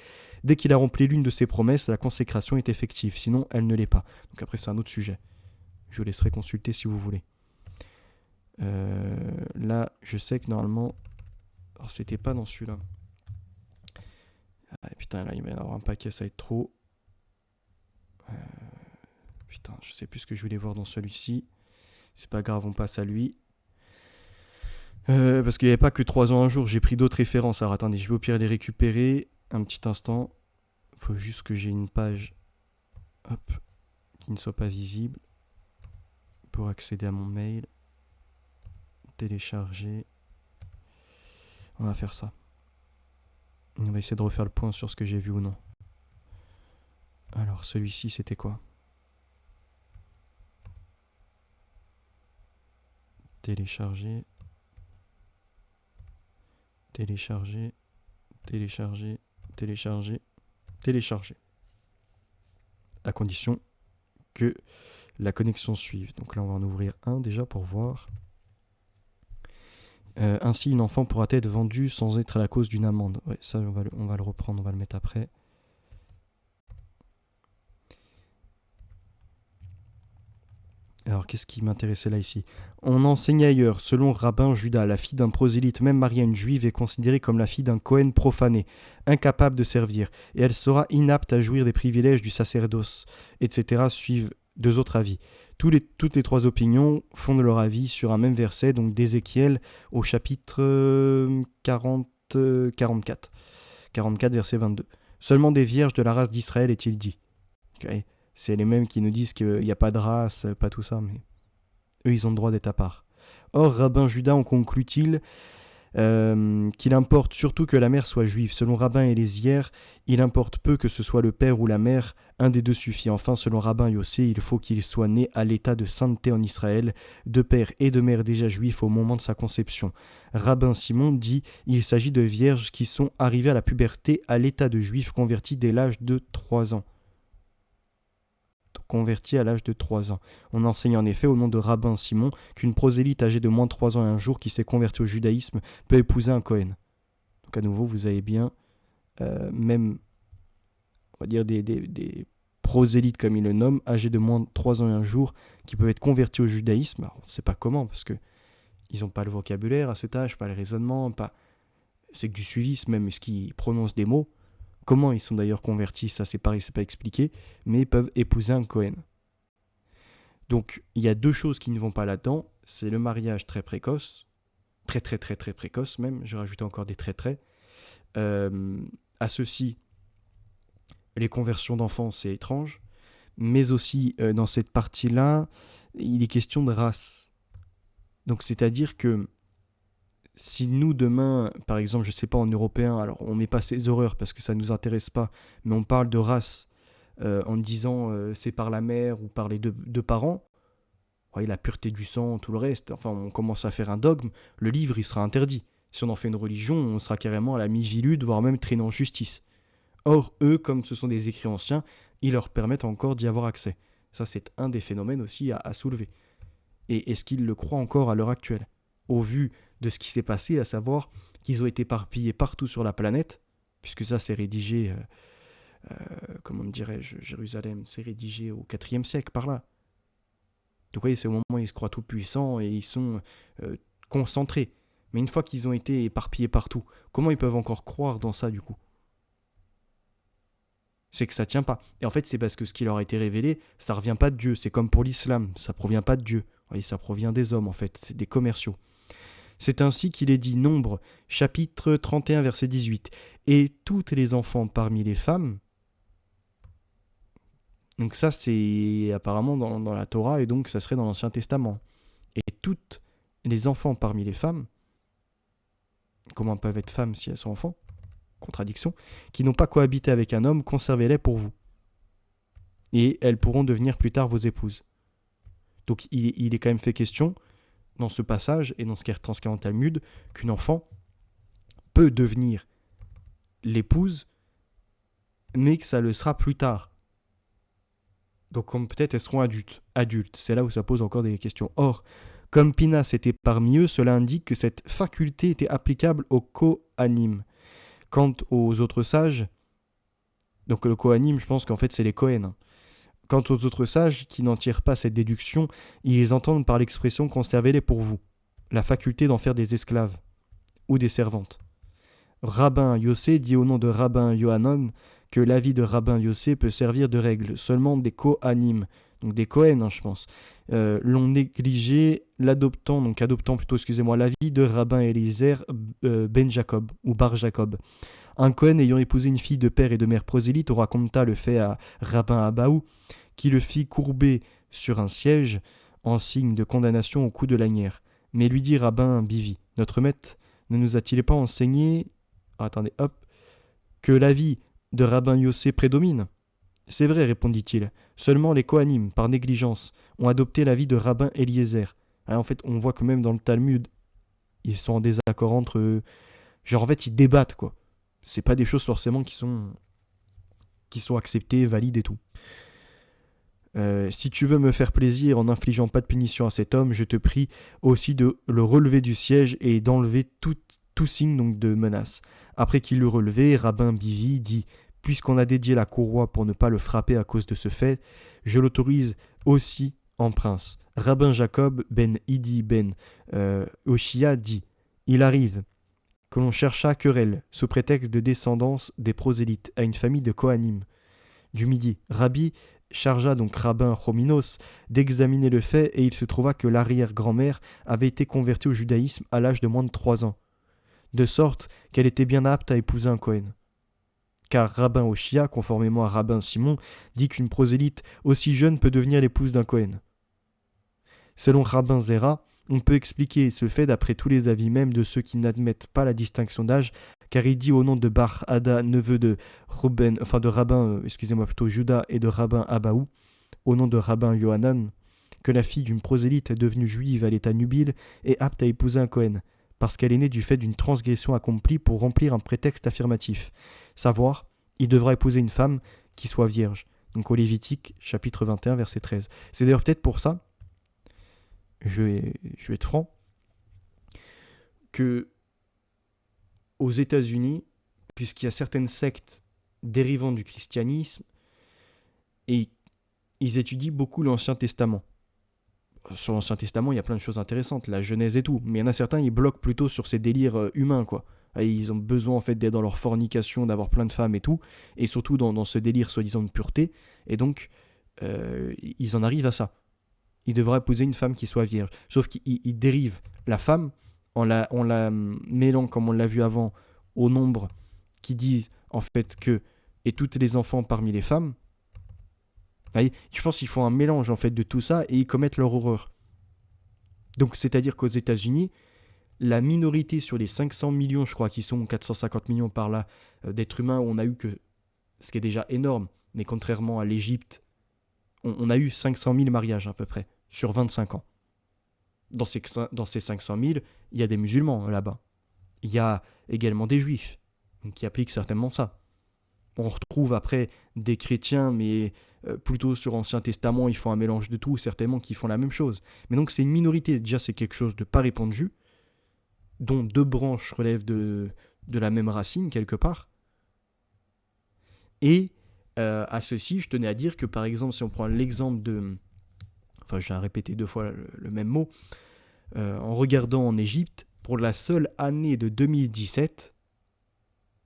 dès qu'il a rempli l'une de ses promesses, la consécration est effective, sinon elle ne l'est pas. Donc après c'est un autre sujet. Je vous laisserai consulter si vous voulez. Là, je sais que normalement... Alors c'était pas dans celui-là. Ah, putain, là il va y en avoir un paquet, ça va être trop... Putain, je sais plus ce que je voulais voir dans celui-ci. C'est pas grave, on passe à lui. Parce qu'il n'y avait pas que 3 ans 1 jour, j'ai pris d'autres références. Alors attendez, je vais au pire les récupérer. Un petit instant. Faut juste que j'ai une page qui ne soit pas visible pour accéder à mon mail. Télécharger. On va faire ça. On va essayer de refaire le point sur ce que j'ai vu ou non. Alors, celui-ci, c'était quoi? Télécharger. Télécharger. Télécharger. Télécharger. Télécharger. À condition que la connexion suive. Donc là, on va en ouvrir un déjà pour voir. Ainsi, une enfant pourra être vendue sans être à la cause d'une amende. Ouais, ça, on va le reprendre, on va le mettre après. Alors, qu'est-ce qui m'intéressait là ici? On enseigne ailleurs, selon Rabbin Juda, la fille d'un prosélyte, même mariée à une juive, est considérée comme la fille d'un Cohen profané, incapable de servir, et elle sera inapte à jouir des privilèges du sacerdoce, etc. Suivent deux autres avis. Toutes les trois opinions fondent leur avis sur un même verset, donc d'Ézéchiel au chapitre 44, verset 22. Seulement des vierges de la race d'Israël est-il dit. Okay. C'est les mêmes qui nous disent qu'il n'y a pas de race, pas tout ça, mais eux, ils ont le droit d'être à part. Or, Rabbin Juda en conclut-il qu'il importe surtout que la mère soit juive. Selon Rabbin Eliezer, il importe peu que ce soit le père ou la mère, un des deux suffit. Enfin, selon Rabbin Yossé, il faut qu'il soit né à l'état de sainteté en Israël, de père et de mère déjà juifs au moment de sa conception. Rabbin Simon dit il s'agit de vierges qui sont arrivées à la puberté à l'état de juifs convertis dès l'âge de 3 ans. Converti à l'âge de 3 ans. On enseigne en effet au nom de Rabbin Simon qu'une prosélyte âgée de moins de 3 ans et un jour qui s'est convertie au judaïsme peut épouser un Cohen. Donc à nouveau, vous avez bien même, on va dire, des prosélytes comme il le nomme, âgés de moins de 3 ans et un jour, qui peuvent être convertis au judaïsme. Alors, on ne sait pas comment, parce que ils n'ont pas le vocabulaire à cet âge, pas le raisonnement, c'est que du suivisme même, est-ce qu'ils prononcent des mots. Comment ils sont d'ailleurs convertis, ça c'est pareil, c'est pas expliqué, mais ils peuvent épouser un Cohen. Donc il y a deux choses qui ne vont pas là-dedans, c'est le mariage très précoce, très précoce même, je rajoute encore des très. À ceci, les conversions d'enfants c'est étrange, mais aussi dans cette partie-là, il est question de race. Donc c'est-à-dire que si nous, demain, par exemple, je ne sais pas, en européen, alors on ne met pas ces horreurs parce que ça ne nous intéresse pas, mais on parle de race en disant c'est par la mère ou par les deux parents, la pureté du sang, tout le reste, enfin on commence à faire un dogme, le livre il sera interdit. Si on en fait une religion, on sera carrément à la mi-vilude, voire même traîné en justice. Or, eux, comme ce sont des écrits anciens, ils leur permettent encore d'y avoir accès. Ça, c'est un des phénomènes aussi à soulever. Et est-ce qu'ils le croient encore à l'heure actuelle ? Au vu de ce qui s'est passé, à savoir qu'ils ont été éparpillés partout sur la planète, puisque ça c'est rédigé, comment dirais-je, Jérusalem, c'est rédigé au IVe siècle, par là. Donc vous voyez, c'est au moment où ils se croient tout puissants et ils sont concentrés. Mais une fois qu'ils ont été éparpillés partout, comment ils peuvent encore croire dans ça du coup ? C'est que ça tient pas. Et en fait, c'est parce que ce qui leur a été révélé, ça revient pas de Dieu. C'est comme pour l'islam, ça provient pas de Dieu. Vous voyez, ça provient des hommes en fait, c'est des commerciaux. C'est ainsi qu'il est dit, Nombre, chapitre 31, verset 18. Et toutes les enfants parmi les femmes, donc ça c'est apparemment dans la Torah, et donc ça serait dans l'Ancien Testament. Et toutes les enfants parmi les femmes, comment peuvent être femmes si elles sont enfants ? Contradiction. Qui n'ont pas cohabité avec un homme, conservez-les pour vous. Et elles pourront devenir plus tard vos épouses. Donc il est quand même fait question, dans ce passage et dans ce qui est retranscrit en Talmud, qu'une enfant peut devenir l'épouse, mais que ça le sera plus tard. Donc comme peut-être elles seront adultes. C'est là où ça pose encore des questions. Or, comme Pinas était parmi eux, cela indique que cette faculté était applicable aux Kohanim. Quant aux autres sages, donc le Kohanim, je pense qu'en fait c'est les Kohen. Quant aux autres sages qui n'en tirent pas cette déduction, ils entendent par l'expression « conservez-les pour vous », la faculté d'en faire des esclaves ou des servantes. Rabbin Yossé dit au nom de Rabbin Yohanan que l'avis de Rabbin Yossé peut servir de règle. Seulement des Kohanim, donc des Kohen, je pense, l'ont négligé, adoptant l'avis de Rabbin Eliezer ben Jacob ou Bar Jacob. Un Cohen ayant épousé une fille de père et de mère prosélyte, on raconta le fait à Rabbin Abaou, qui le fit courber sur un siège en signe de condamnation au coup de lanière. Mais lui dit Rabbin Bivi, notre maître ne nous a-t-il pas enseigné que l'avis de Rabbin Yossé prédomine. C'est vrai, répondit-il. Seulement les Kohanim, par négligence, ont adopté l'avis de Rabbin Eliezer. En fait, on voit que même dans le Talmud, ils sont en désaccord entre eux. Genre, en fait, ils débattent, quoi. C'est pas des choses forcément qui sont acceptées, valides et tout. Si tu veux me faire plaisir en n'infligeant pas de punition à cet homme, je te prie aussi de le relever du siège et d'enlever tout signe donc, de menace. Après qu'il l'eut relevé, Rabbin Bivi dit « Puisqu'on a dédié la courroie pour ne pas le frapper à cause de ce fait, je l'autorise aussi en prince. » Rabbin Jacob ben Idi ben Oshia dit « Il arrive que l'on chercha querelle sous prétexte de descendance des prosélytes à une famille de Kohanim du Midi. Rabbi chargea donc Rabbin Chominos d'examiner le fait et il se trouva que l'arrière-grand-mère avait été convertie au judaïsme à l'âge de moins de 3 ans, de sorte qu'elle était bien apte à épouser un Kohen. Car Rabbin Oshia, conformément à Rabbin Simon, dit qu'une prosélyte aussi jeune peut devenir l'épouse d'un Kohen. Selon Rabbin Zera, on peut expliquer ce fait d'après tous les avis même de ceux qui n'admettent pas la distinction d'âge, car il dit au nom de Bar Hada, neveu de Rabbin Judas et de Rabbin Abaou, au nom de Rabbin Yohanan, que la fille d'une prosélyte devenue juive à l'état nubile est apte à épouser un Kohen, parce qu'elle est née du fait d'une transgression accomplie pour remplir un prétexte affirmatif. Savoir, il devra épouser une femme qui soit vierge. Donc au Lévitique, chapitre 21, verset 13. C'est d'ailleurs peut-être pour ça, je vais être franc, que aux États-Unis, puisqu'il y a certaines sectes dérivant du christianisme, et ils étudient beaucoup l'Ancien Testament. Sur l'Ancien Testament, il y a plein de choses intéressantes, la Genèse et tout, mais il y en a certains, ils bloquent plutôt sur ces délires humains, quoi. Et ils ont besoin en fait d'être dans leur fornication, d'avoir plein de femmes et tout, et surtout dans ce délire soi-disant de pureté, et donc ils en arrivent à ça. Il devra épouser une femme qui soit vierge. Sauf qu'il dérive la femme en la mêlant, comme on l'a vu avant, au nombre qui disent en fait que et toutes les enfants parmi les femmes. Je pense qu'ils font un mélange en fait de tout ça et ils commettent leur horreur. Donc c'est-à-dire qu'aux États-Unis, la minorité sur les 500 millions, je crois qu'ils sont 450 millions par là, d'êtres humains, on a eu que, ce qui est déjà énorme, mais contrairement à l'Égypte, on a eu 500 000 mariages à peu près, sur 25 ans. Dans ces 500 000, il y a des musulmans là-bas. Il y a également des juifs, qui appliquent certainement ça. On retrouve après des chrétiens, mais plutôt sur l'Ancien Testament, ils font un mélange de tout, certainement qui font la même chose. Mais donc c'est une minorité, déjà c'est quelque chose de pas répandu, dont 2 branches relèvent de la même racine quelque part. Et à ceci, je tenais à dire que par exemple, si on prend l'exemple de... Enfin, je vais répéter 2 fois le même mot. En regardant en Égypte, pour la seule année de 2017,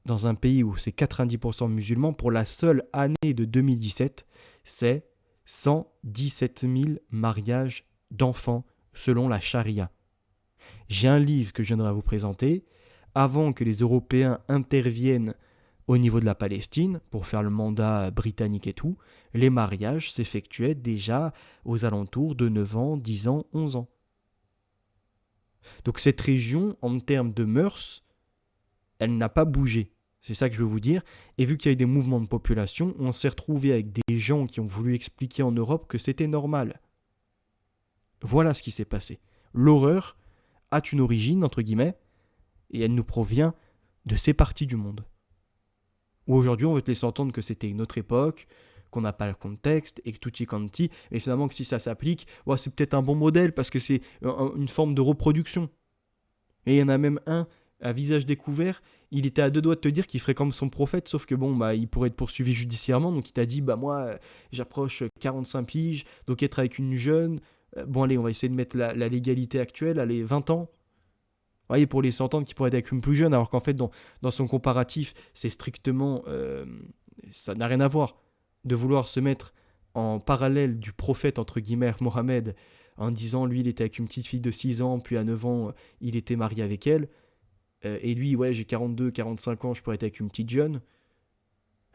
dans un pays où c'est 90% musulmans, pour la seule année de 2017, c'est 117 000 mariages d'enfants selon la charia. J'ai un livre que je viendrai vous présenter. Avant que les Européens interviennent au niveau de la Palestine, pour faire le mandat britannique et tout, les mariages s'effectuaient déjà aux alentours de 9 ans, 10 ans, 11 ans. Donc cette région, en termes de mœurs, elle n'a pas bougé. C'est ça que je veux vous dire. Et vu qu'il y a eu des mouvements de population, on s'est retrouvé avec des gens qui ont voulu expliquer en Europe que c'était normal. Voilà ce qui s'est passé. L'horreur a une origine, entre guillemets, et elle nous provient de ces parties du monde. Où aujourd'hui, on veut te laisser entendre que c'était une autre époque, qu'on n'a pas le contexte, et que tout est quanti, et finalement que si ça s'applique, c'est peut-être un bon modèle, parce que c'est une forme de reproduction. Et il y en a même un, à visage découvert, il était à 2 doigts de te dire qu'il ferait comme son prophète, sauf que il pourrait être poursuivi judiciairement, donc il t'a dit, moi, j'approche 45 piges, donc être avec une jeune, allez, on va essayer de mettre la légalité actuelle, allez, 20 ans. Vous voyez, pour les s'entendre qu'il pourrait être avec une plus jeune, alors qu'en fait, dans son comparatif, c'est strictement... ça n'a rien à voir. De vouloir se mettre en parallèle du prophète, entre guillemets, Mohammed, en disant, lui, il était avec une petite fille de 6 ans, puis à 9 ans, il était marié avec elle. Et lui, j'ai 42, 45 ans, je pourrais être avec une petite jeune.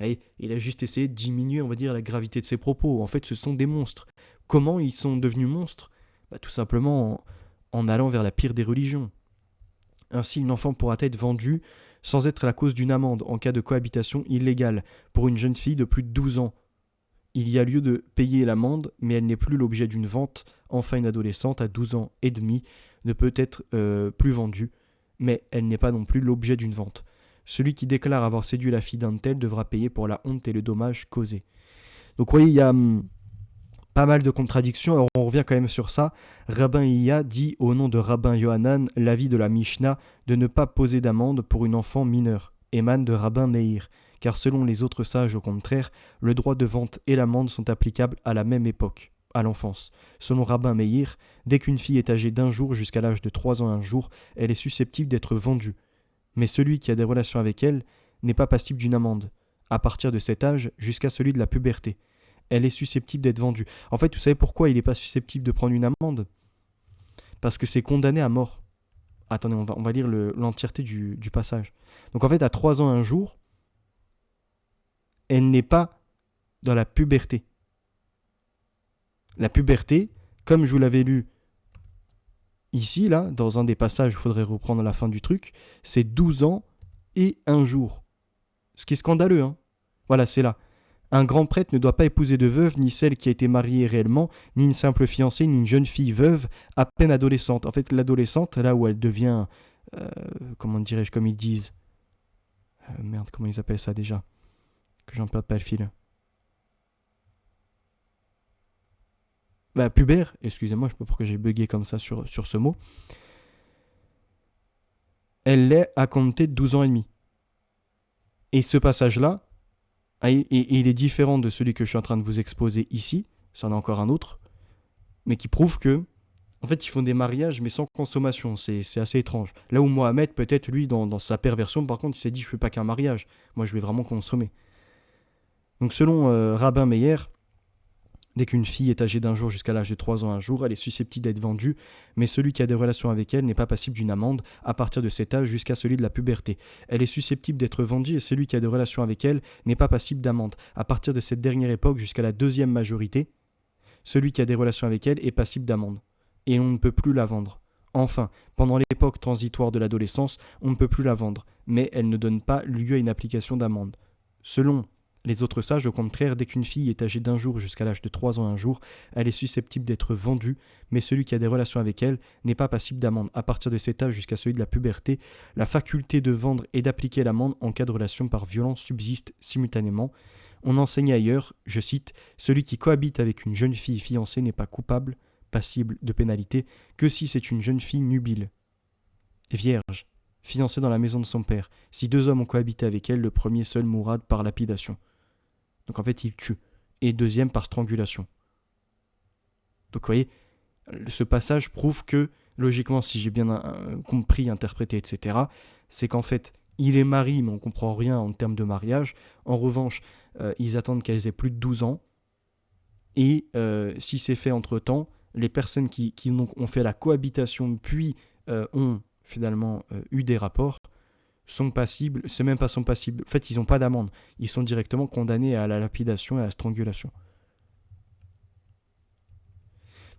Et il a juste essayé de diminuer, on va dire, la gravité de ses propos. En fait, ce sont des monstres. Comment ils sont devenus monstres ? Tout simplement en allant vers la pire des religions. Ainsi, une enfant pourra être vendue sans être la cause d'une amende en cas de cohabitation illégale pour une jeune fille de plus de 12 ans. Il y a lieu de payer l'amende, mais elle n'est plus l'objet d'une vente. Enfin, une adolescente à 12 ans et demi ne peut être plus vendue, mais elle n'est pas non plus l'objet d'une vente. Celui qui déclare avoir séduit la fille d'un tel devra payer pour la honte et le dommage causé. Donc, vous voyez, il y a pas mal de contradictions. Alors, on revient quand même sur ça. Rabbin Iya dit au nom de Rabbin Yohanan l'avis de la Mishnah de ne pas poser d'amende pour une enfant mineure, émane de Rabbin Meir, car selon les autres sages au contraire, le droit de vente et l'amende sont applicables à la même époque, à l'enfance. Selon Rabbin Meir, dès qu'une fille est âgée d'1 jour jusqu'à l'âge de 3 ans et 1 jour, elle est susceptible d'être vendue. Mais celui qui a des relations avec elle n'est pas passible d'une amende, à partir de cet âge jusqu'à celui de la puberté. Elle est susceptible d'être vendue. En fait, vous savez pourquoi il n'est pas susceptible de prendre une amende ? Parce que c'est condamné à mort. Attendez, on va lire l'entièreté du passage. Donc en fait, à 3 ans et 1 jour, elle n'est pas dans la puberté. La puberté, comme je vous l'avais lu ici, là, dans un des passages, il faudrait reprendre la fin du truc, c'est 12 ans et 1 jour. Ce qui est scandaleux, hein. Voilà, c'est là. Un grand prêtre ne doit pas épouser de veuve, ni celle qui a été mariée réellement, ni une simple fiancée, ni une jeune fille veuve, à peine adolescente. En fait, l'adolescente, là où elle devient, comment dirais-je, comme ils disent, merde, comment ils appellent ça déjà ? Que j'en perds pas le fil. Pubère, excusez-moi, je sais pas pourquoi j'ai bugué comme ça sur ce mot. Elle l'est à compter de 12 ans et demi. Et ce passage-là, il est différent de celui que je suis en train de vous exposer ici, c'en est encore un autre, mais qui prouve que, en fait, ils font des mariages, mais sans consommation, c'est assez étrange. Là où Mohamed, peut-être, lui, dans sa perversion, par contre, il s'est dit, je ne fais pas qu'un mariage, moi je vais vraiment consommer. Donc selon Rabbin Meir, dès qu'une fille est âgée d'1 jour jusqu'à l'âge de 3 ans 1 jour, elle est susceptible d'être vendue, mais celui qui a des relations avec elle n'est pas passible d'une amende à partir de cet âge jusqu'à celui de la puberté. Elle est susceptible d'être vendue et celui qui a des relations avec elle n'est pas passible d'amende à partir de cette dernière époque jusqu'à la deuxième majorité. Celui qui a des relations avec elle est passible d'amende et on ne peut plus la vendre. Enfin, pendant l'époque transitoire de l'adolescence, on ne peut plus la vendre, mais elle ne donne pas lieu à une application d'amende. Selon les autres sages, au contraire, dès qu'une fille est âgée d'1 jour jusqu'à l'âge de 3 ans 1 jour, elle est susceptible d'être vendue, mais celui qui a des relations avec elle n'est pas passible d'amende. À partir de cet âge jusqu'à celui de la puberté, la faculté de vendre et d'appliquer l'amende en cas de relation par violence subsiste simultanément. On enseigne ailleurs, je cite, « Celui qui cohabite avec une jeune fille fiancée n'est pas coupable, passible de pénalité, que si c'est une jeune fille nubile, vierge, fiancée dans la maison de son père. Si 2 hommes ont cohabité avec elle, le premier seul mourra par lapidation. » Donc en fait, il tue. Et deuxième par strangulation. Donc vous voyez, ce passage prouve que, logiquement, si j'ai bien compris, interprété, etc., c'est qu'en fait, il est mari, mais on ne comprend rien en termes de mariage. En revanche, ils attendent qu'elles aient plus de 12 ans. Et si c'est fait entre-temps, les personnes qui ont fait la cohabitation puis ont finalement eu des rapports, sont passibles, c'est même pas sont passibles, en fait ils n'ont pas d'amende, ils sont directement condamnés à la lapidation et à la strangulation.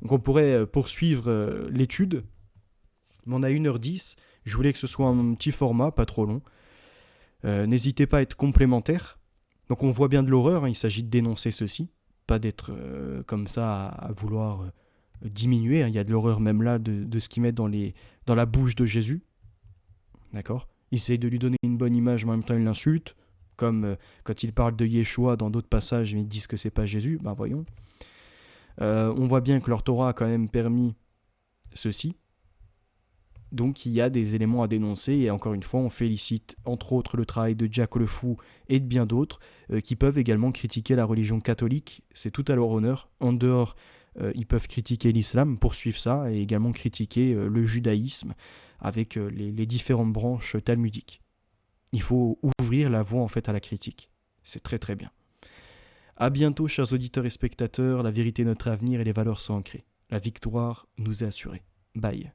Donc on pourrait poursuivre l'étude, mais on a 1h10, je voulais que ce soit un petit format, pas trop long. N'hésitez pas à être complémentaire. Donc on voit bien de l'horreur, hein, il s'agit de dénoncer ceci, pas d'être comme ça à vouloir diminuer, hein. Il y a de l'horreur même là de ce qu'ils mettent dans la bouche de Jésus, d'accord ? Il essaie de lui donner une bonne image, mais en même temps il l'insulte, comme quand il parle de Yeshua dans d'autres passages, mais ils disent que c'est pas Jésus, ben voyons. On voit bien que leur Torah a quand même permis ceci. Donc il y a des éléments à dénoncer, et encore une fois, on félicite entre autres le travail de Jack Le Fou et de bien d'autres, qui peuvent également critiquer la religion catholique, c'est tout à leur honneur. En dehors, ils peuvent critiquer l'islam, poursuivre ça, et également critiquer le judaïsme, avec les différentes branches talmudiques. Il faut ouvrir la voie en fait à la critique. C'est très très bien. À bientôt, chers auditeurs et spectateurs. La vérité est notre avenir et les valeurs sont ancrées. La victoire nous est assurée. Bye.